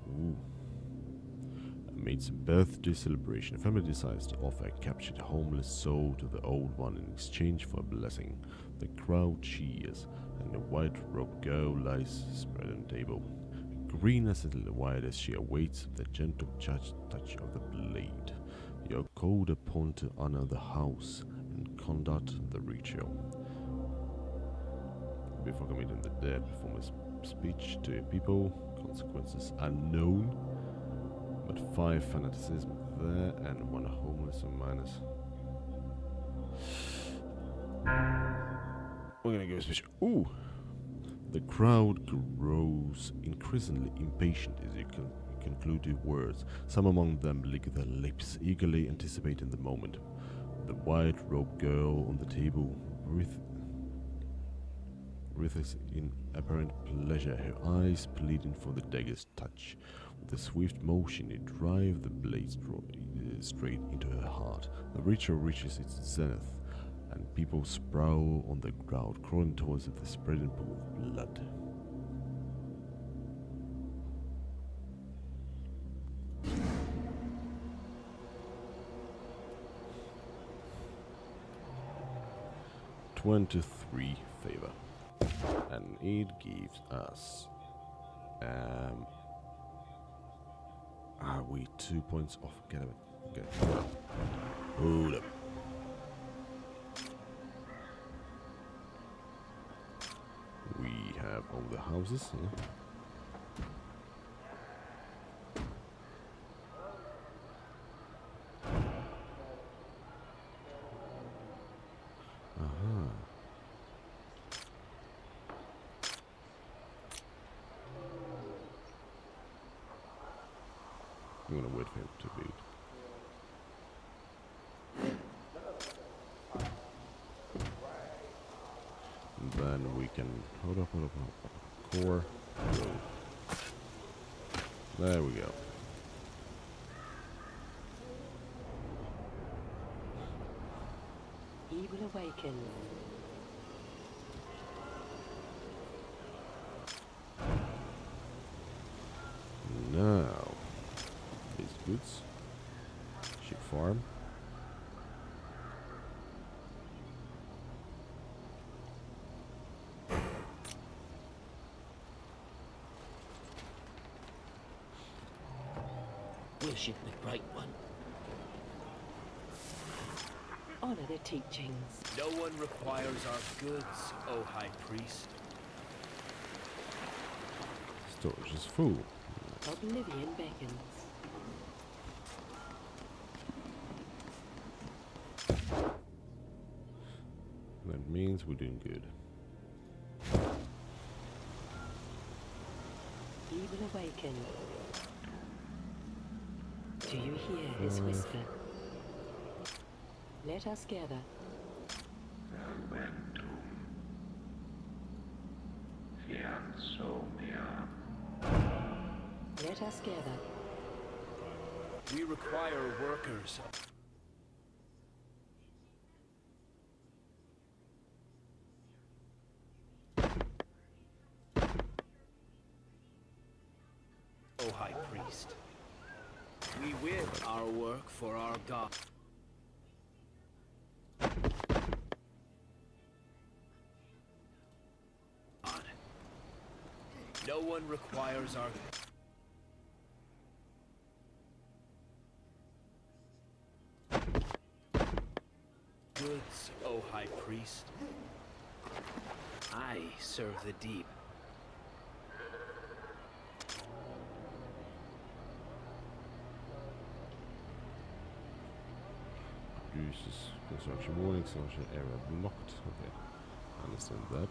Ooh. Amidst a birthday celebration, a family decides to offer a captured homeless soul to the old one in exchange for a blessing. The crowd cheers, and a white-robed girl lies spread on the table. A green as a little white as she awaits the gentle touch of the blade. You're called upon to honor the house and conduct the ritual. Before committing the dead, perform a speech to your people. Consequences unknown, but 5 fanaticism there and 1 homeless or minus. We're gonna give a speech. Ooh! The crowd grows increasingly impatient as you conclude your words. Some among them lick their lips, eagerly anticipating the moment. The white-robed girl on the table writhes in apparent pleasure, her eyes pleading for the dagger's touch. With a swift motion, you drive the blade straight into her heart. The ritual reaches its zenith, and people sprawl on the ground, crawling towards the spreading pool of blood. (23) favor, and it gives us we 2 points off. Get it. Okay. Hold up. We have all the houses here. I'm gonna wait for him to build. And then we can hold up. Core. Go. There we go. Evil awakens. Now, these goods. Sheep farm. Worship the Great One. Honor their teachings. No one requires our goods, O High Priest. Storage is full. Oblivion beckons. That means we're doing good. Evil awakens. Do you hear his whisper? Let us gather. Let us gather. We require workers. O High Priest, we will our work for our God. No one requires our goods, O High Priest. I serve the deep. Produces construction warning, construction area blocked. Okay, I understand that.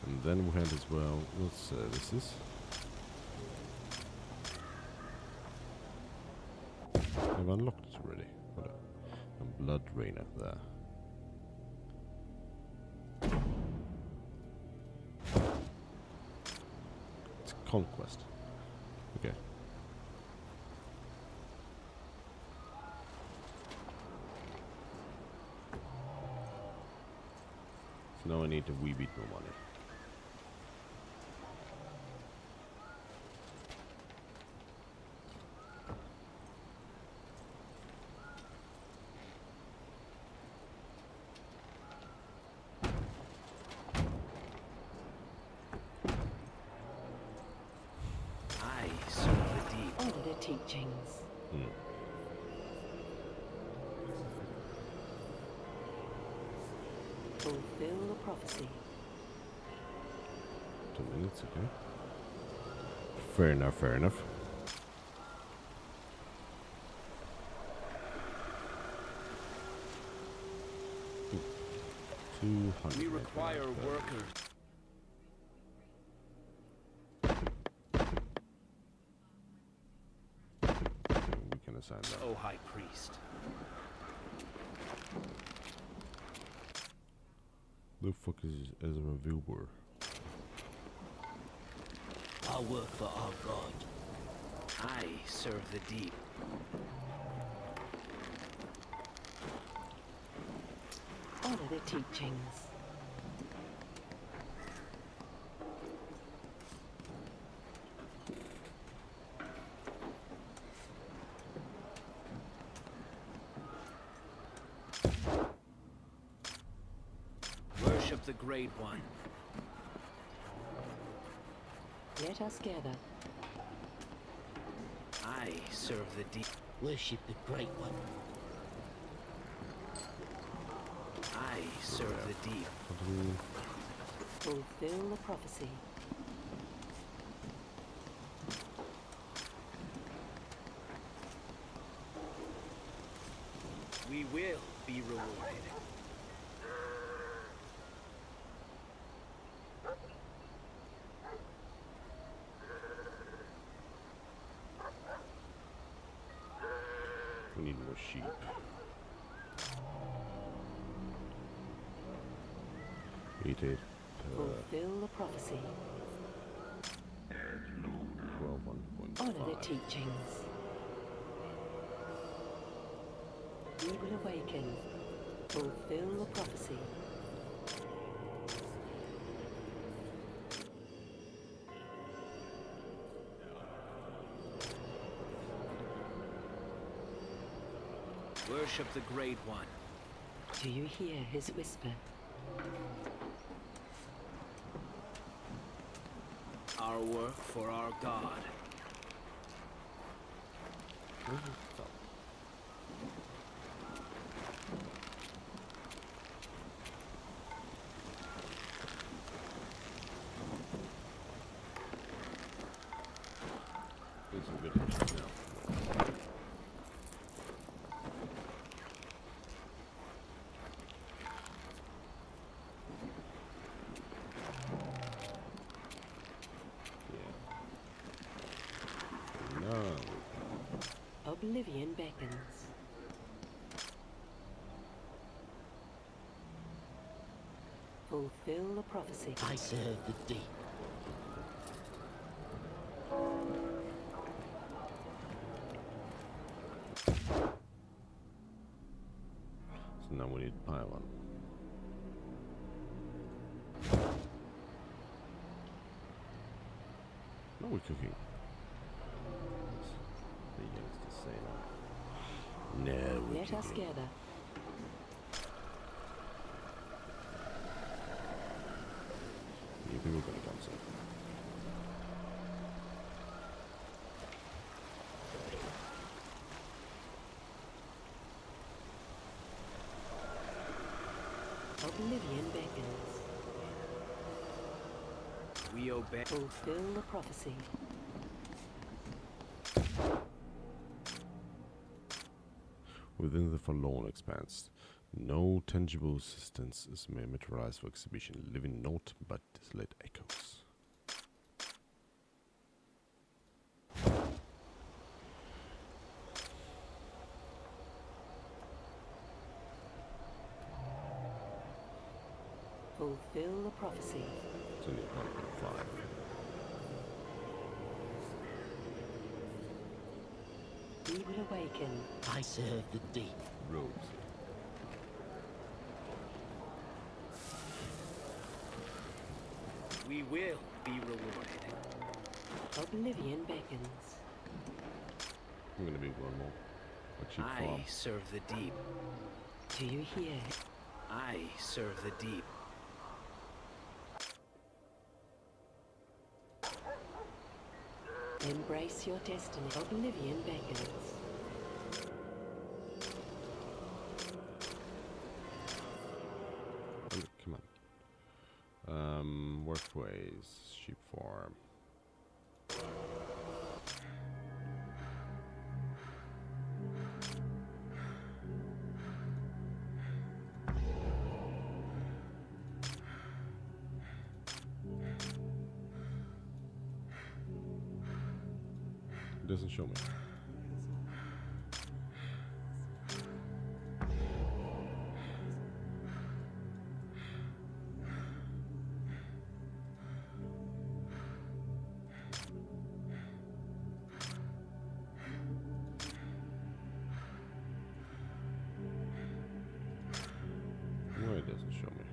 And then we had as well what services. I've unlocked it already. Hold up. And blood rain up there. It's conquest. Okay. So now I need a wee bit more money. Honor the teachings. Fulfill the prophecy. 2 minutes, okay. Fair enough, fair enough. We require workers. We can assign that. O High Priest. The fuck is Ezra Wilbur? I work for our god. I serve the deep. Honor the teachings. Worship the Great One. Let us gather. I serve the deep. Worship the great one. I serve the deep. Fulfill the prophecy. We will be rewarded. We need more sheep. Eat it. Fulfill the prophecy. 12.1.5. Honor the teachings. We will awaken. Fulfill the prophecy. Worship the Great One. Do you hear his whisper? Our work for our God. There's some good action now. Oblivion beckons. Fulfill the prophecy. I serve the deep. So now we need pylon. Now we're cooking. The youngsters say that. No, we're Let us cooking. gather. New people gonna come soon. Oblivion beckons. We obey. Fulfill the prophecy. Within the forlorn expanse, no tangible existence is materialized for exhibition, living naught but desolate echoes. Fulfill the prophecy. It's only 1.5. We will awaken. I serve the deep. Robes. We will be rewarded. Oblivion beckons. I'm gonna be one more. A cheap I farm. serve the deep. Do you hear? I serve the deep. Embrace your destiny. Oblivion beckons. Oh, come on. Workways, sheep farm. It doesn't show me. Why it doesn't show me?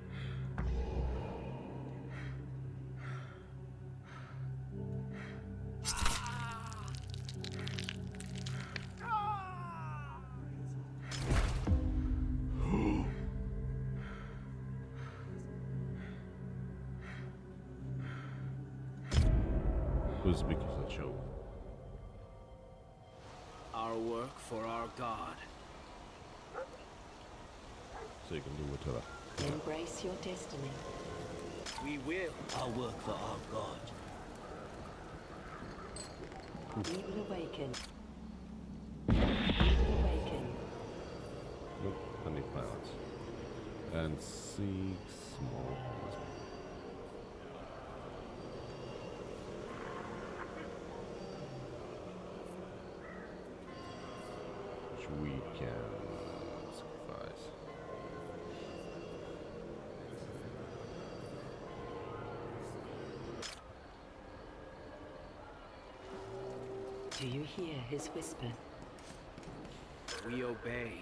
Who's speaking to that show? Our work for our God. So you can do whatever. Embrace your destiny. We will. Our work for our God. Evil awaken. Evil awaken. Nope, I need violence. And seek small arms. Which we can sacrifice. Do you hear his whisper? We obey.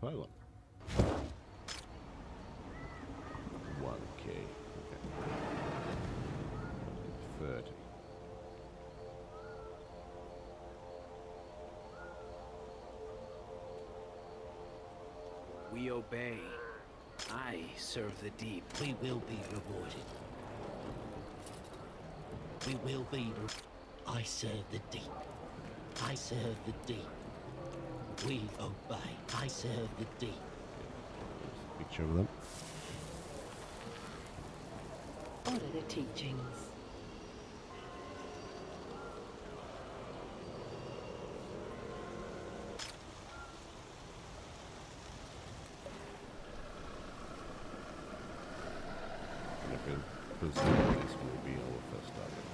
Pylon. 1K. Okay. 30. We obey. I serve the deep. We will be rewarded. We will be. I serve the deep. I serve the deep. We obey. I serve the deep. Picture of them. Honor the teachings. And I can presume this will be our first target.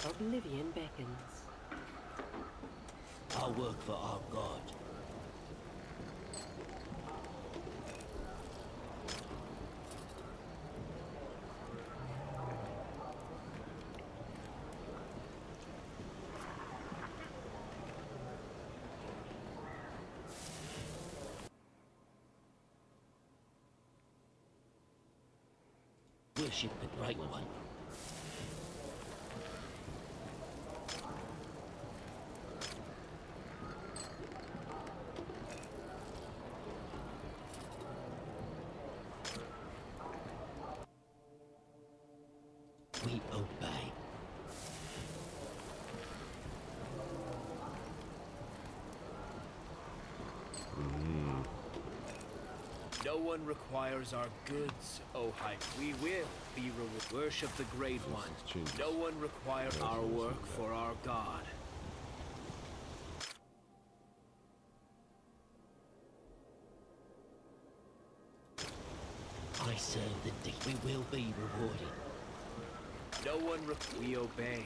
Oblivion beckons. Our work for our God. Worship the Great One. We obey. No one requires our goods, O High. We will be rewarded. Worship the Great One. changes. No one requires our work for our God. I serve the deep. We will be rewarded. We obey.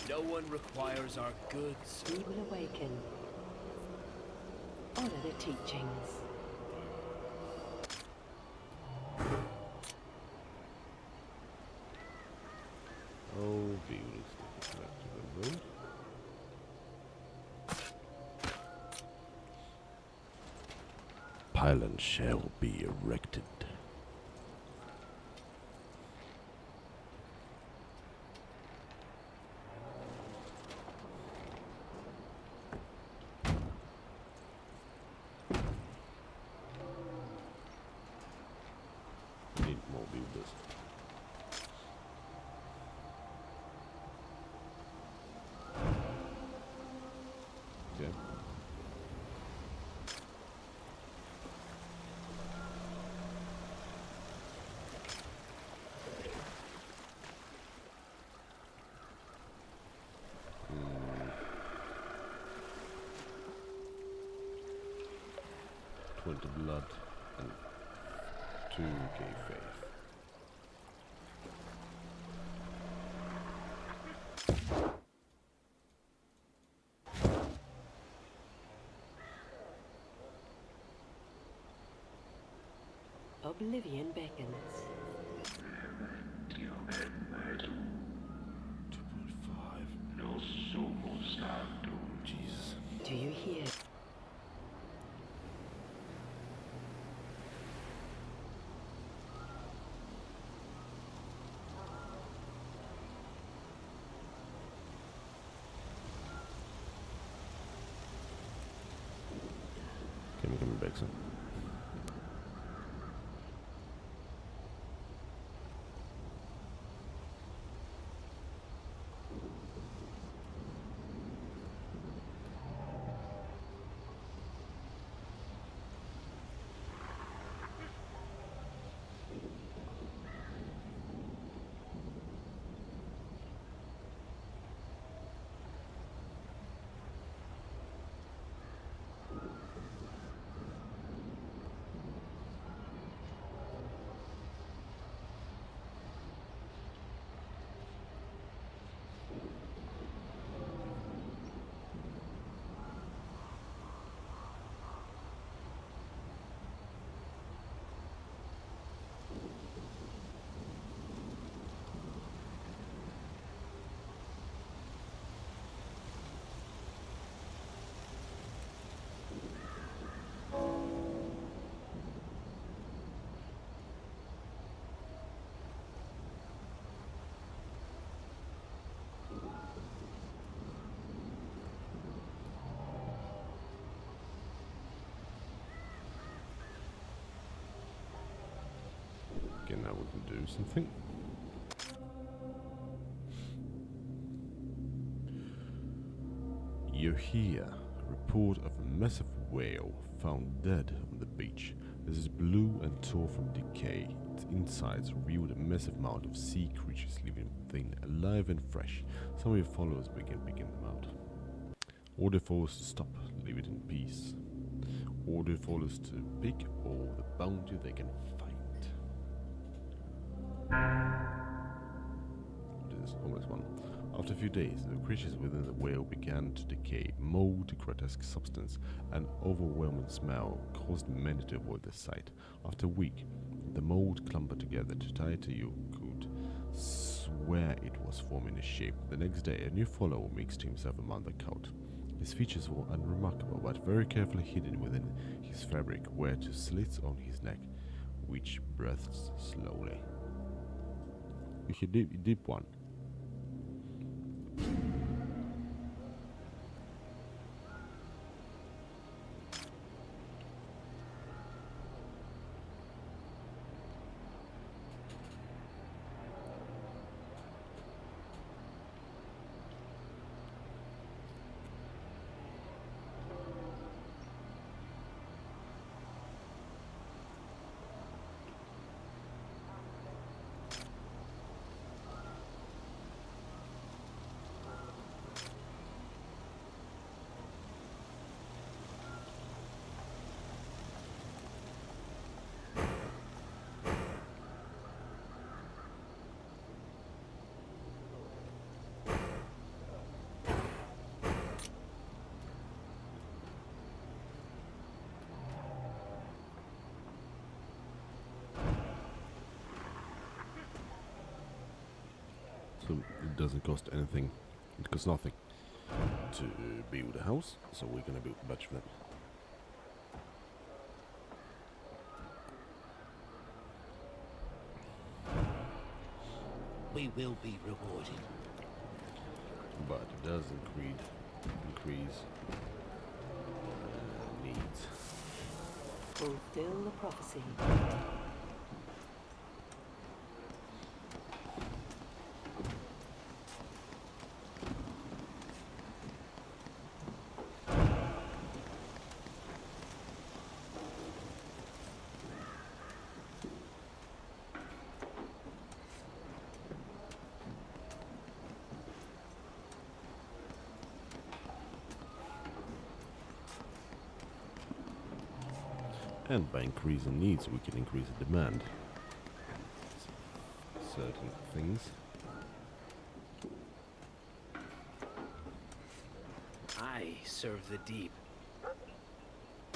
No one requires our goods. We will awaken. Honor the teachings. Oh, beautiful. Back to the road. Pylon shall be erected. Need more builders. Okay. Hmm. 20 blood and 2k faith. Oblivion beckons. 2.5. Jesus. Do you hear? Okay, I'm coming back soon. Okay, now we can do something. You hear a report of a massive whale found dead on the beach. This is blue and tore from decay. Its insides revealed a massive amount of sea creatures living within, alive and fresh. Some of your followers begin picking them out. Order followers to stop, leave it in peace. Order followers to pick all the bounty they can find. This is almost one. After a few days, the creatures within the whale began to decay. Mold, grotesque substance, and overwhelming smell caused many to avoid the site. After a week, the mold clumpered together to tie to you could swear it was forming a shape. The next day, a new follower mixed himself among the cult. His features were unremarkable, but very carefully hidden within his fabric were two slits on his neck, which breathed slowly. You should deep one. So it doesn't cost anything. It costs nothing to build a house, so we're gonna build a bunch of them. We will be rewarded. But it does increase needs. Fulfill the prophecy. And by increasing needs, we can increase the demand. Certain things. I serve the deep.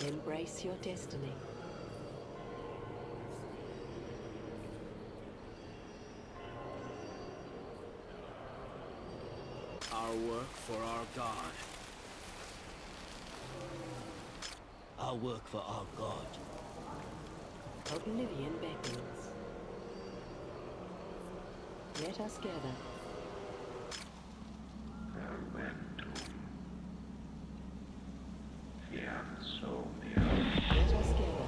Embrace your destiny. Our work for our God. Our work for our God. Oblivion beckons. Let us gather. Let us gather.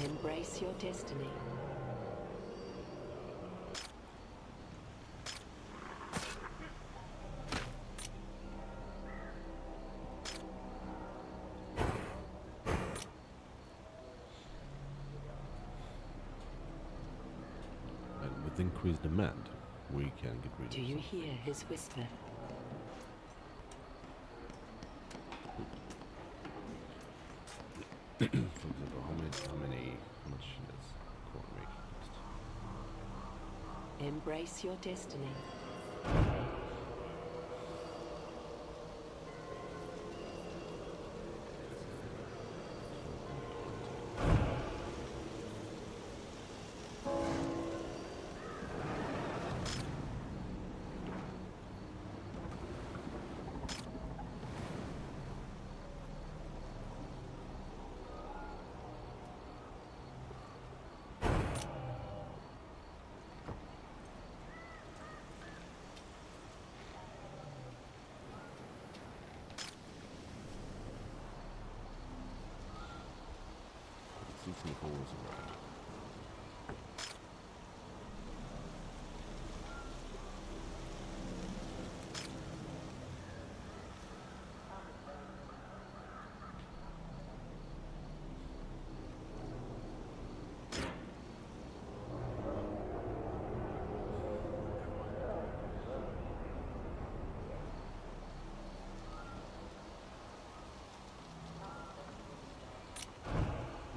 Embrace your destiny. And with increased demand, we can get rid Do of you some. hear his whisper? For example, how much does corn make cost? Embrace your destiny. Some holes around.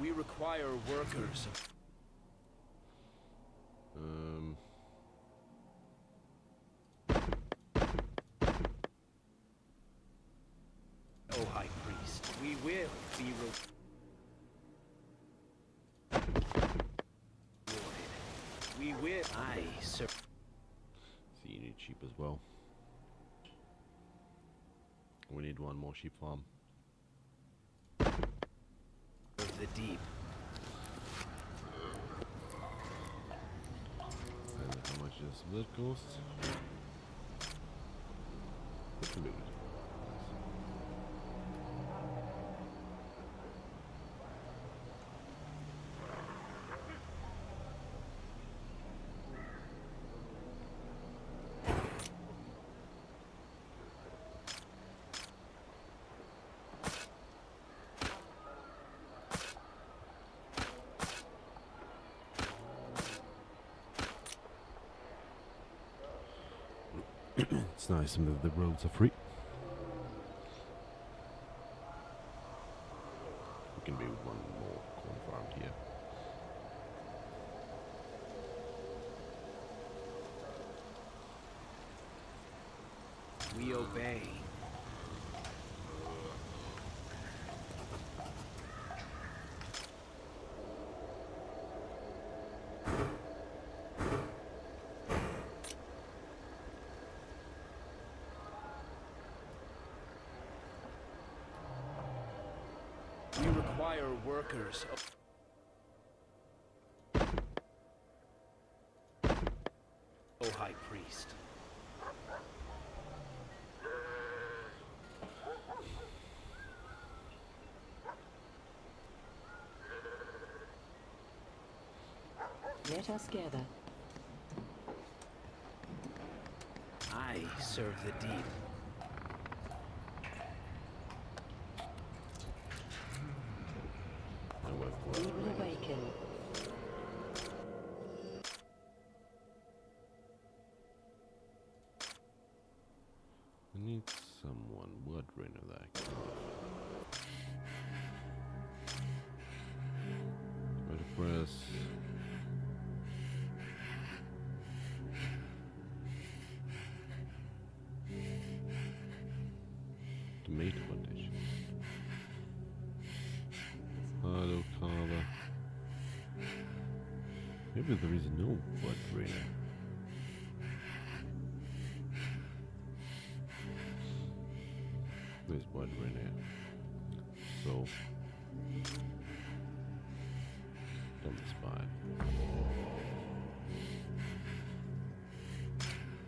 We require workers. Oh, High Priest, we will be rewarded. We will. I serve So you need sheep as well. We need one more sheep farm. the deep. And how much does that cost? What can we do? It's nice that the roads are free. We can build one more corn farm here. We obey. require workers. O High Priest. Let us gather. I serve the deep. We will awaken. I need someone blood drainer that. Try to press. Tomato plantation. Hello, Carla. Maybe there is no blood drainer. There's blood drainer. So, don't spy.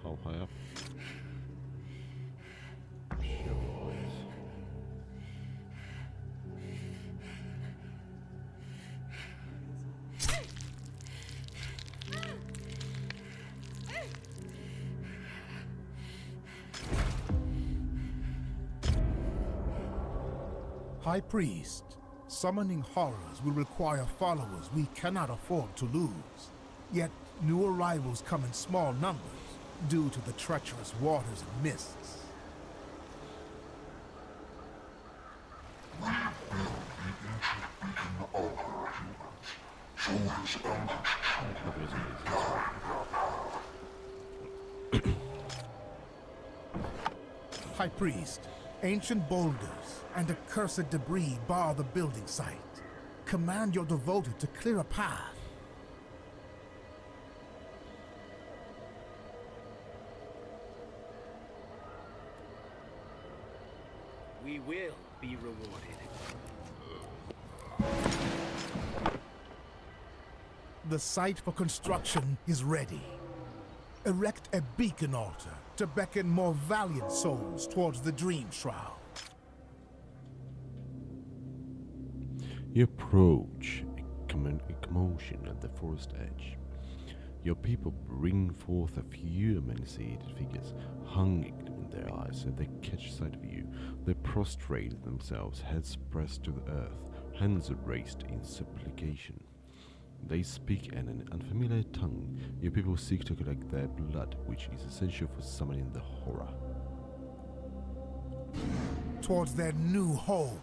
How high up? Sure, please. High Priest, summoning horrors will require followers we cannot afford to lose. Yet new arrivals come in small numbers due to the treacherous waters and mists. High Priest, ancient boulders and accursed debris bar the building site. Command your devoted to clear a path. We will be rewarded. The site for construction is ready. Erect a beacon altar to beckon more valiant souls towards the Dream Shroud. You approach a commotion at the forest edge. Your people bring forth a few emaciated figures, hunger in their eyes as they catch sight of you. They prostrate themselves, heads pressed to the earth, hands raised in supplication. They speak in an unfamiliar tongue. Your people seek to collect their blood, which is essential for summoning the horror. Towards their new home.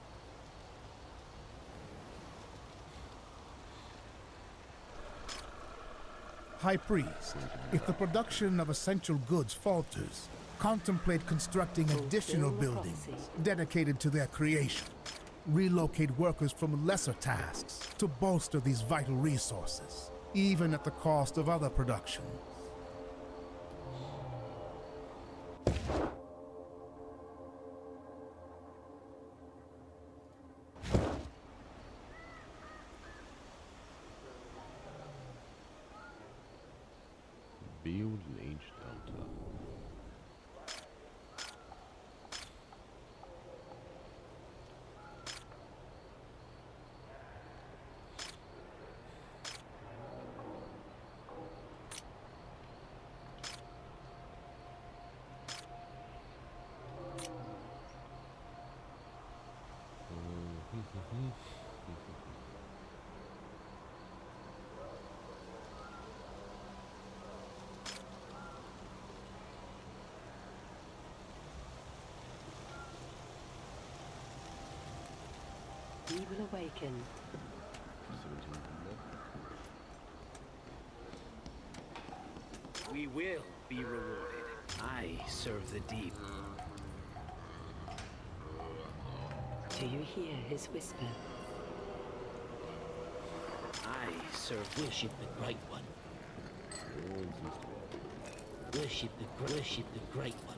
High Priest, if the production of essential goods falters, contemplate constructing additional buildings dedicated to their creation. Relocate workers from lesser tasks to bolster these vital resources, even at the cost of other productions. Build aged altar. We will awaken. 17. We will be rewarded. I serve the deep. Do you hear his whisper? I serve Worship the Great One. Worship the Great One.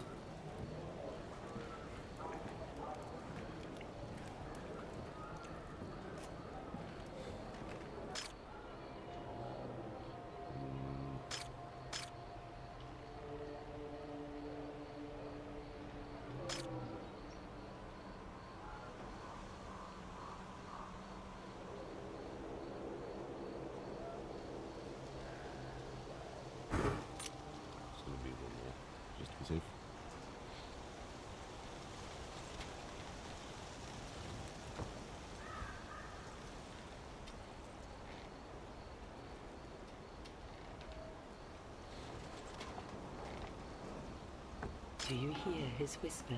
Do you hear his whisper?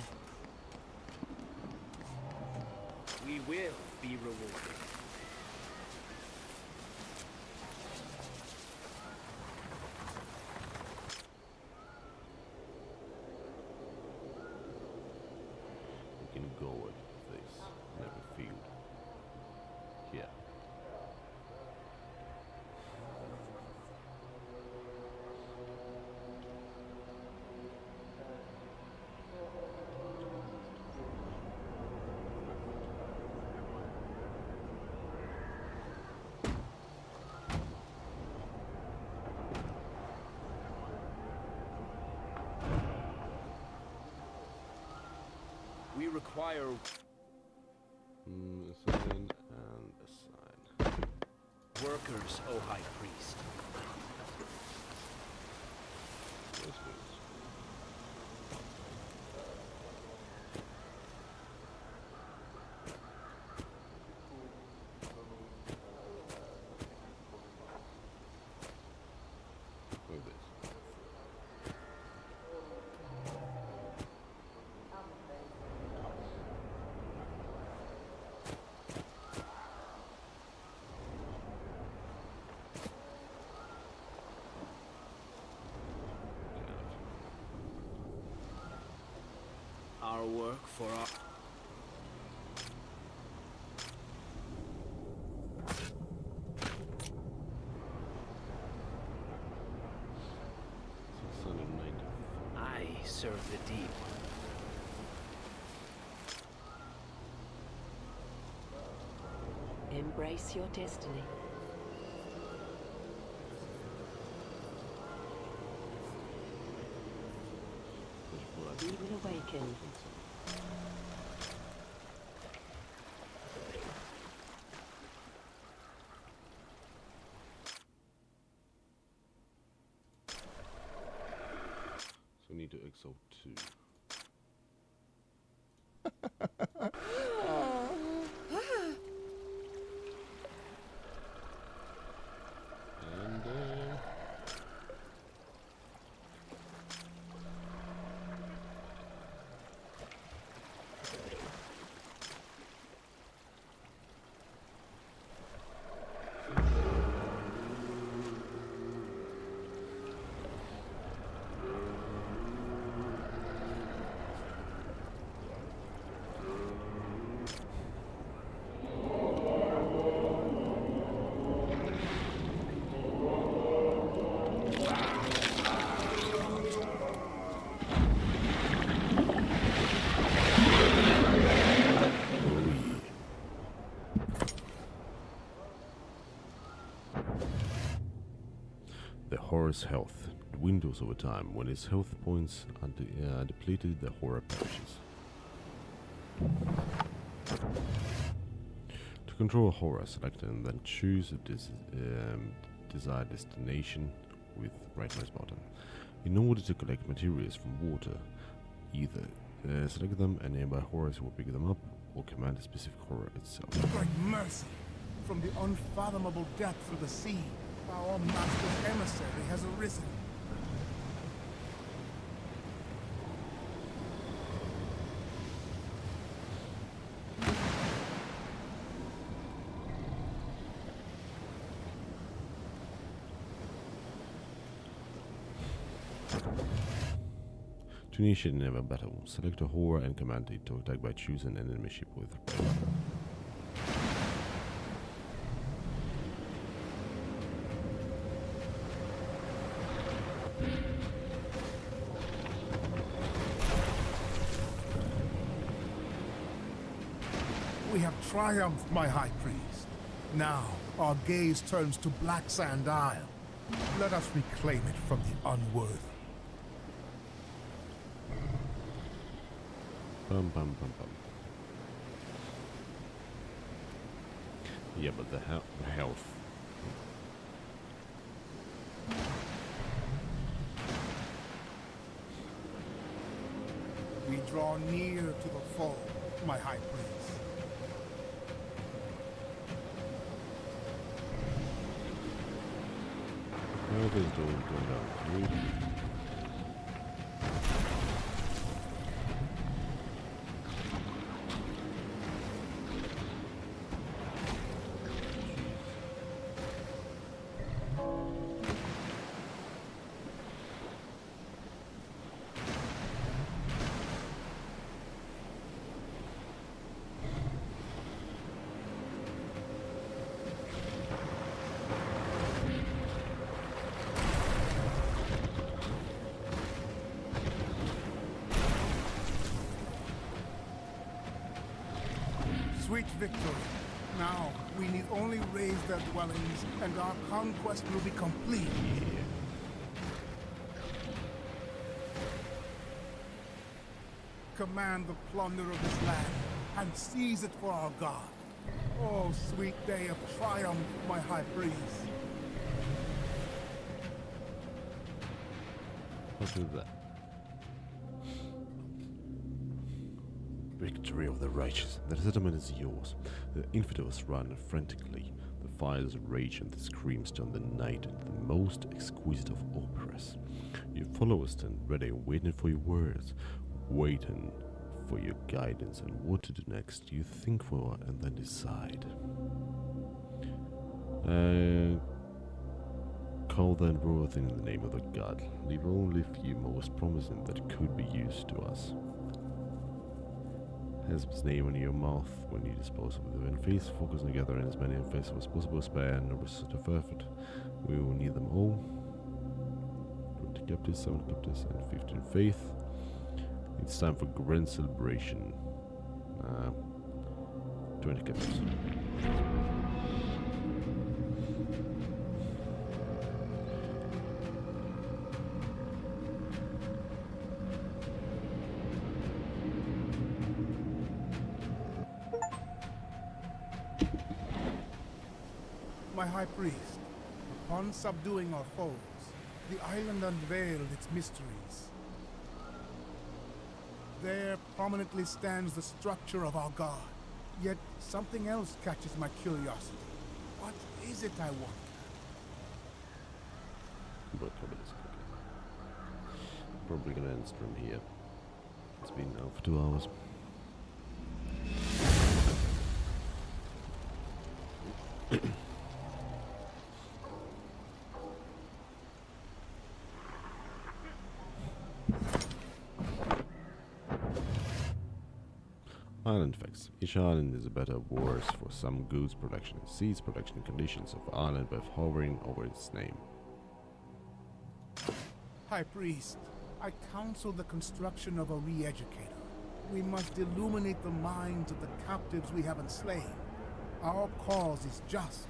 We will be rewarded. We can go with this. Never field. Here. We require Assign and assign. workers, O High Priest. Yes, please. Like this. Our work for our... I serve the deep. Embrace your destiny. We will awaken. So we need to exalt 2. And the horror's health dwindles over time. When his health points are depleted, the horror perishes. To control a horror, select and then choose a desired destination with right mouse button. In order to collect materials from water, either select them and nearby horrors will pick them up, or command a specific horror itself. Great mercy! From the unfathomable depths of the sea, our master's emissary has arisen. To initiate never battle, select a horror and command it to attack by choosing an enemy ship with red. We have triumphed, my High Priest. Now, our gaze turns to Black Sand Isle. Let us reclaim it from the unworthy. Bum bum bum bum. Yeah, but the health. We draw near to the foe, my High Priest. Health is going down. great victory. Now, we need only raise their dwellings, and our conquest will be complete. Command the plunder of this land, and seize it for our God. Oh, sweet day of triumph, my high priest. I'll do that. Victory of the righteous. The settlement is yours. The infidels run frantically. The fires rage and the screams turn the night into the most exquisite of operas. Your followers stand ready, waiting for your words, waiting for your guidance on what to do next. You think for and then decide. Call then forth in the name of the god. Leave only a few most promising that could be used to us. His name in your mouth when you dispose of the event face, focus on gathering as many faces as possible, spare no resort of effort. We will need them all. 20 captives, 7 captives, and 15 faith. It's time for grand celebration. 20 captives. My high priest, upon subduing our foes, the island unveiled its mysteries. There prominently stands the structure of our god. Yet something else catches my curiosity. What is it, I wonder? Probably gonna end stream here. It's been now for 2 hours. Island facts. Each island is a better worse for some goods production and seeds production conditions of island by hovering over its name. High priest, I counsel the construction of a re-educator. We must illuminate the minds of the captives we have enslaved. Our cause is just,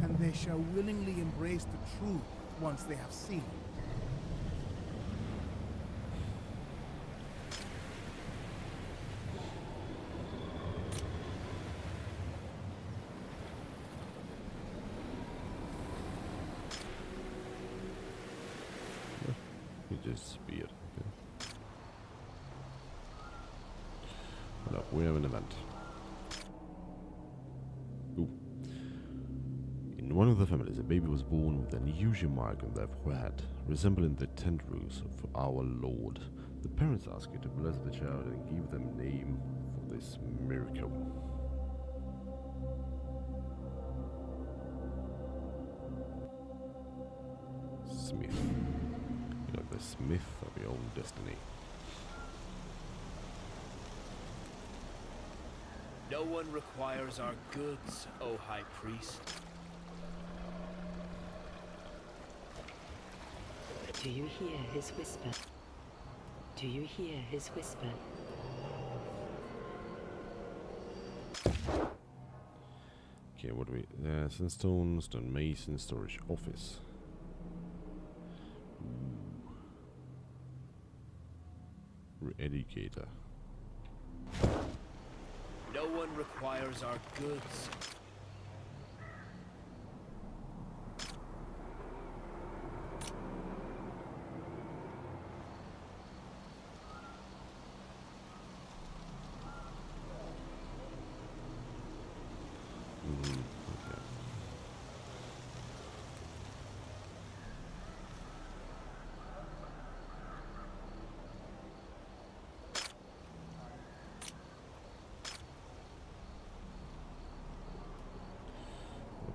and they shall willingly embrace the truth once they have seen it. Speed. Okay. Hold up, we have an event. Ooh. In one of the families, a baby was born with an unusual mark on their forehead, resembling the tendrils of our Lord. The parents ask you to bless the child and give them a name for this miracle. Smith. Like the smith of your own destiny. No one requires our goods, O High Priest. Do you hear his whisper? Do you hear his whisper? Okay, what do we... Sandstone, stone mason, storage office. Re-educator. No one requires our goods.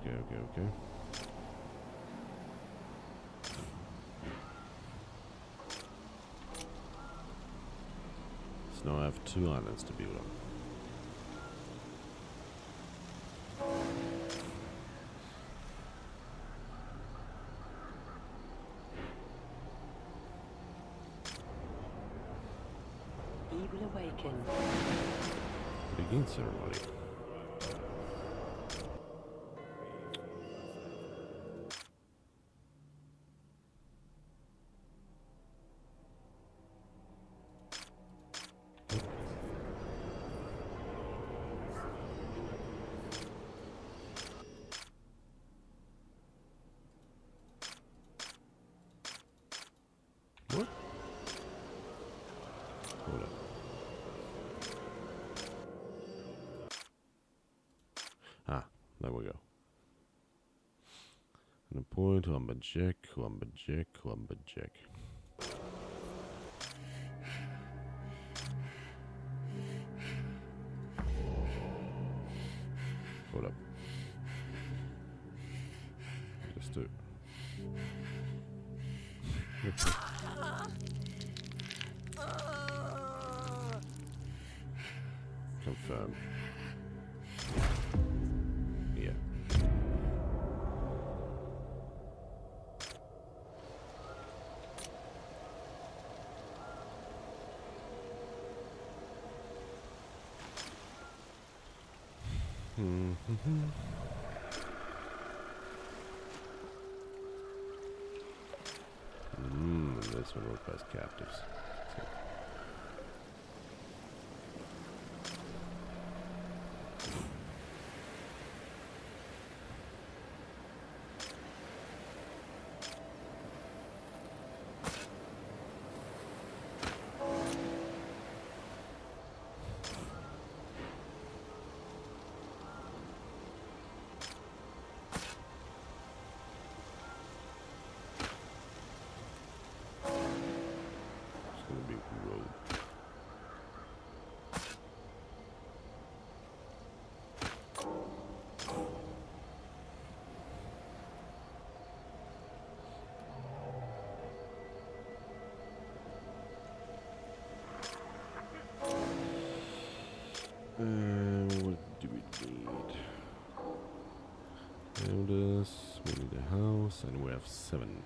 Okay. Okay. So now I have 2 islands to build on. He will awaken. Begin ceremony. we go. And a point, Humberjack, Humberjack, Humberjack. Hold up. Just do. Confirm. Yeah. This one requires captives. It's gonna be road. What do we need? Elders, we need a house, and we have 7.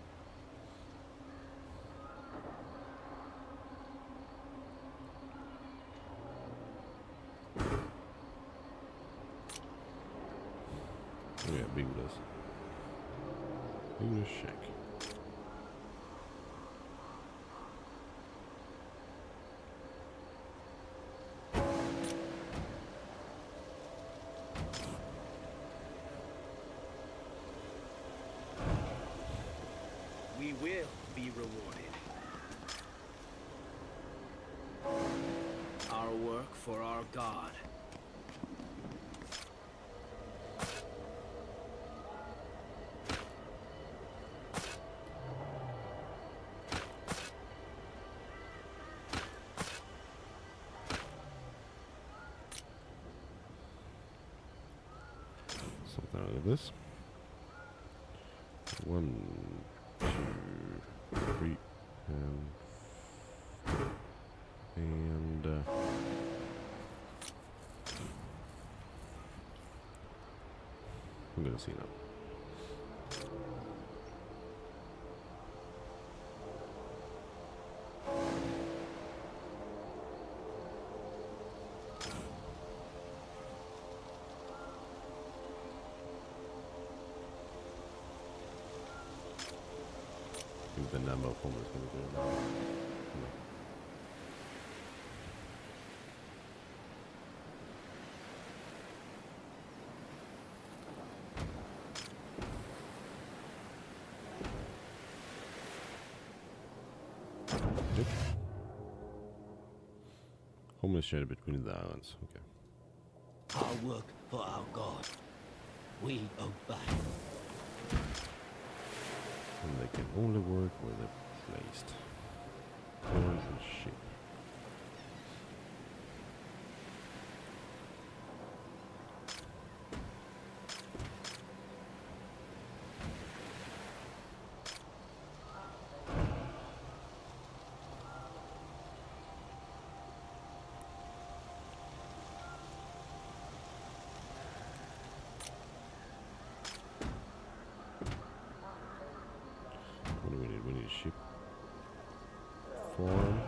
Oh yeah, Biglas. Biglas shack. We will be rewarded. Our work for our God. Something like this. 1, 2, 3, and 4. And I'm gonna see now. I think the number of homeless is going to go down. No. Yep. Homeless shared between the islands. Okay. Our work for our God. We obey. And they can only work where they're placed. Corn and sheep. What do we need? We need a sheep farm.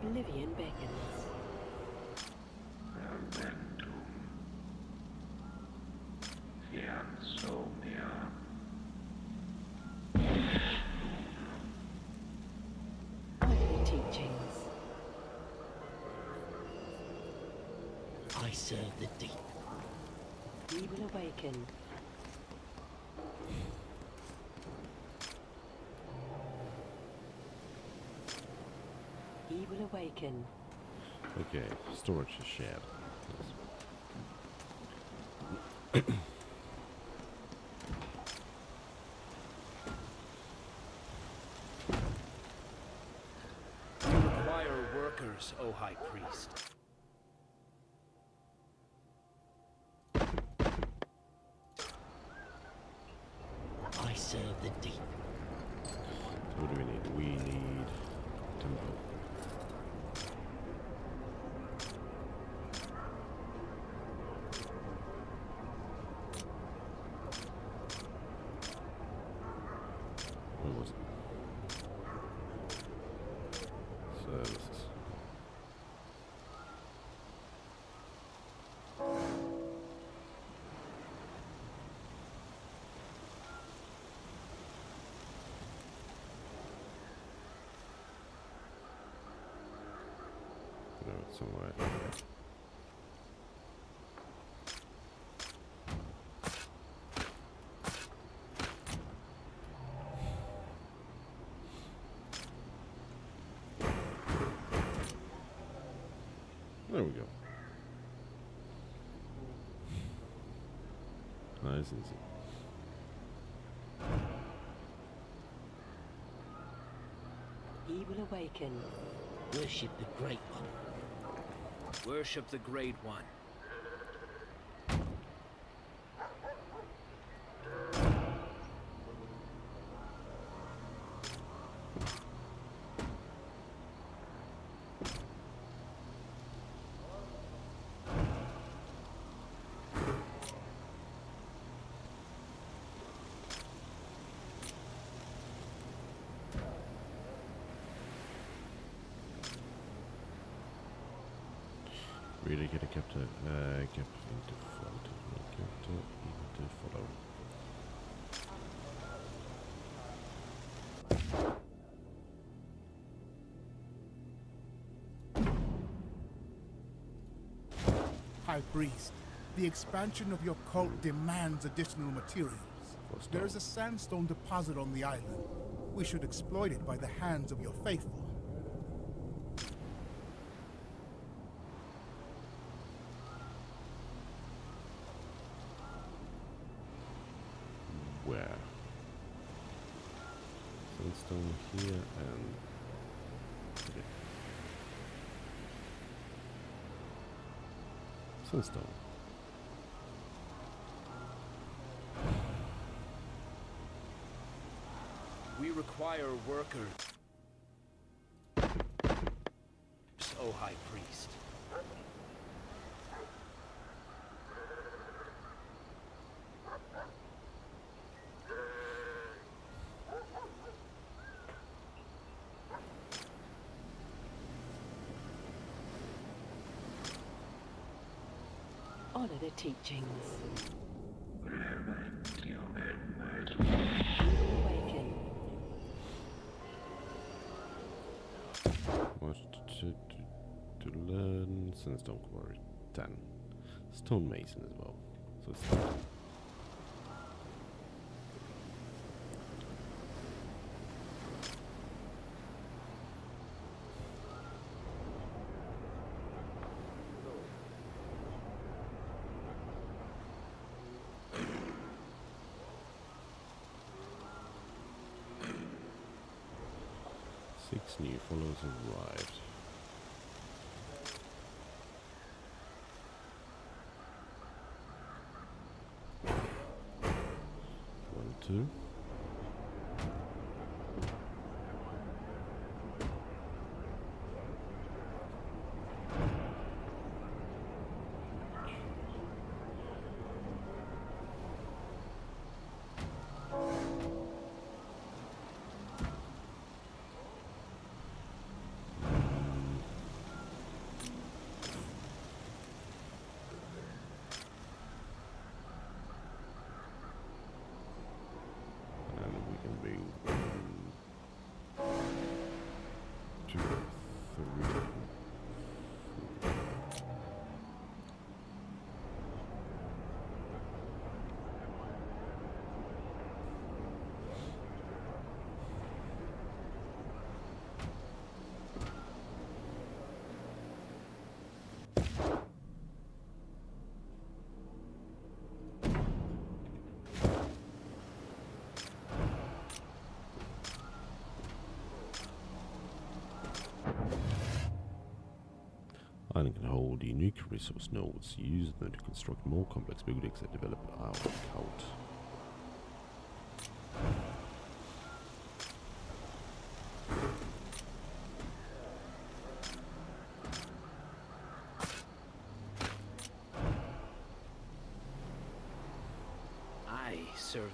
Oblivion beckons. Momentum. Fianzomia. Odyssey teachings. I serve the deep. We will awaken. He will awaken. Okay, storage is shared. We require workers, O High Priest. I serve the deep. So what do we need? We need tempo. Where was it? Services. No, it's somewhere here. There we go. Nice and easy. He will awaken. Worship the Great One. Worship the Great One. Really get a captor into front. Captor into follow. High Priest, the expansion of your cult demands additional materials. There is a sandstone deposit on the island. We should exploit it by the hands of your faithful. Where? Sandstone here and okay. Sandstone. We require workers, O High Priest. Honor the teachings. Lamentium et He will awaken. What to learn? Sandstone quarry 10. Stone mason as well. So it's 30. Six new followers arrived. One, two. planet can hold unique resource nodes. Use them to construct more complex buildings and develop our cult. I serve.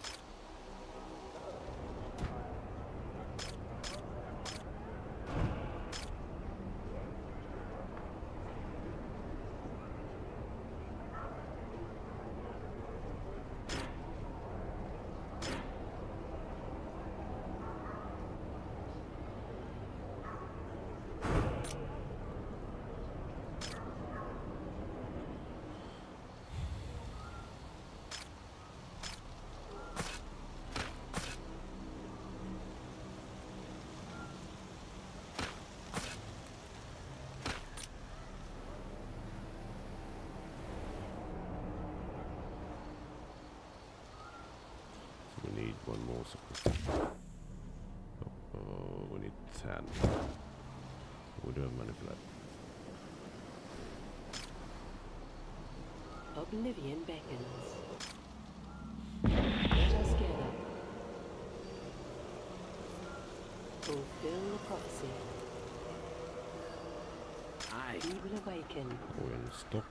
We need one more support. Oh, we need 10. We don't have money for that. Oblivion beckons. Let us gather. Fulfill the prophecy. We will awaken. We're in stock.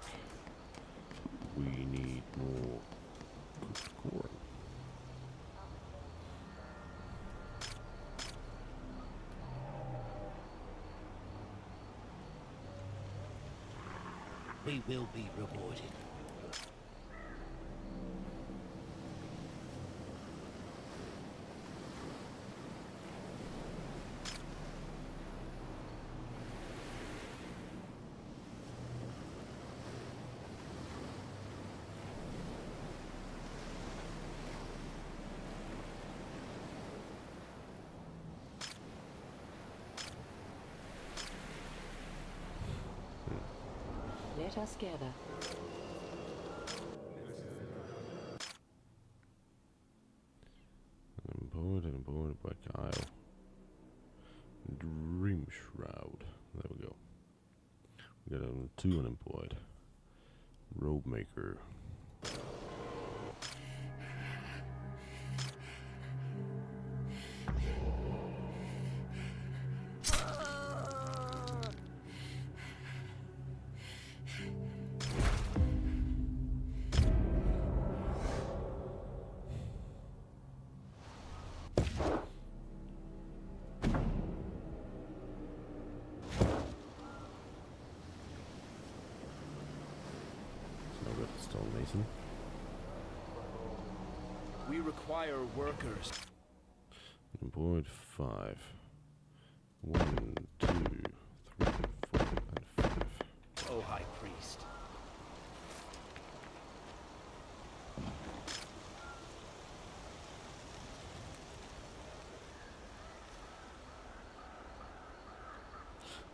We need more cooked corn. We will be rewarded. Let us gather. Employed, Black Isle. Dream Shroud. There we go. We got 2 unemployed. Robe Maker. Stonemason. We require workers. Employed 5. 1, 2, 3, 4, and 5. O High Priest.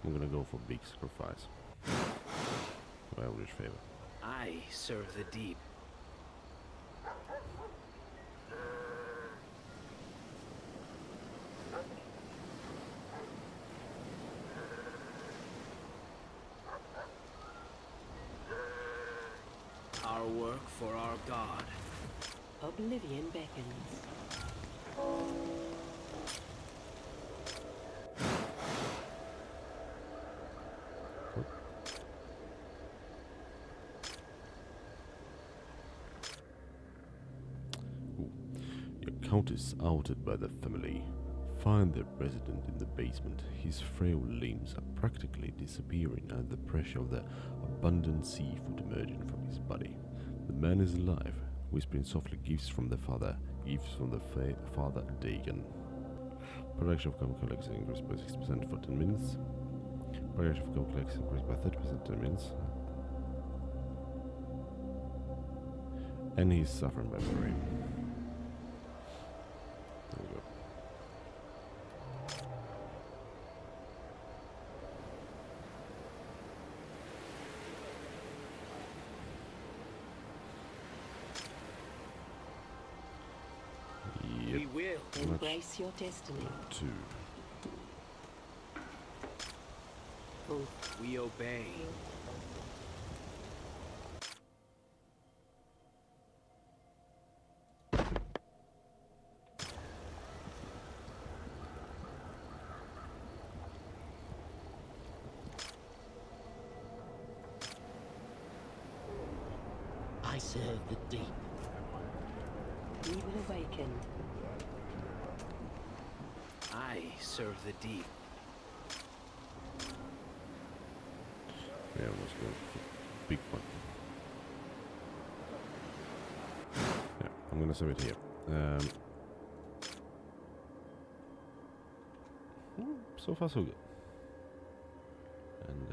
I'm gonna go for big sacrifice. For Eldritch favor. I serve the deep. Our work for our God. Oblivion beckons. Your count is outed by the family. Find the resident in the basement. His frail limbs are practically disappearing under the pressure of the abundant seafood emerging from his body. The man is alive, whispering softly gifts from the father, gifts from the father Dagon. Production of chemical X increased by 6% for 10 minutes. Production of chemical X increased by 30% 10 minutes. And he's suffering by worry. There we go. We will. Embrace your destiny. 2. Full. We obey. I serve the deep. Evil awakened. I serve the deep. Yeah, let's go for big one. Yeah, I'm gonna save it here. So far so good. And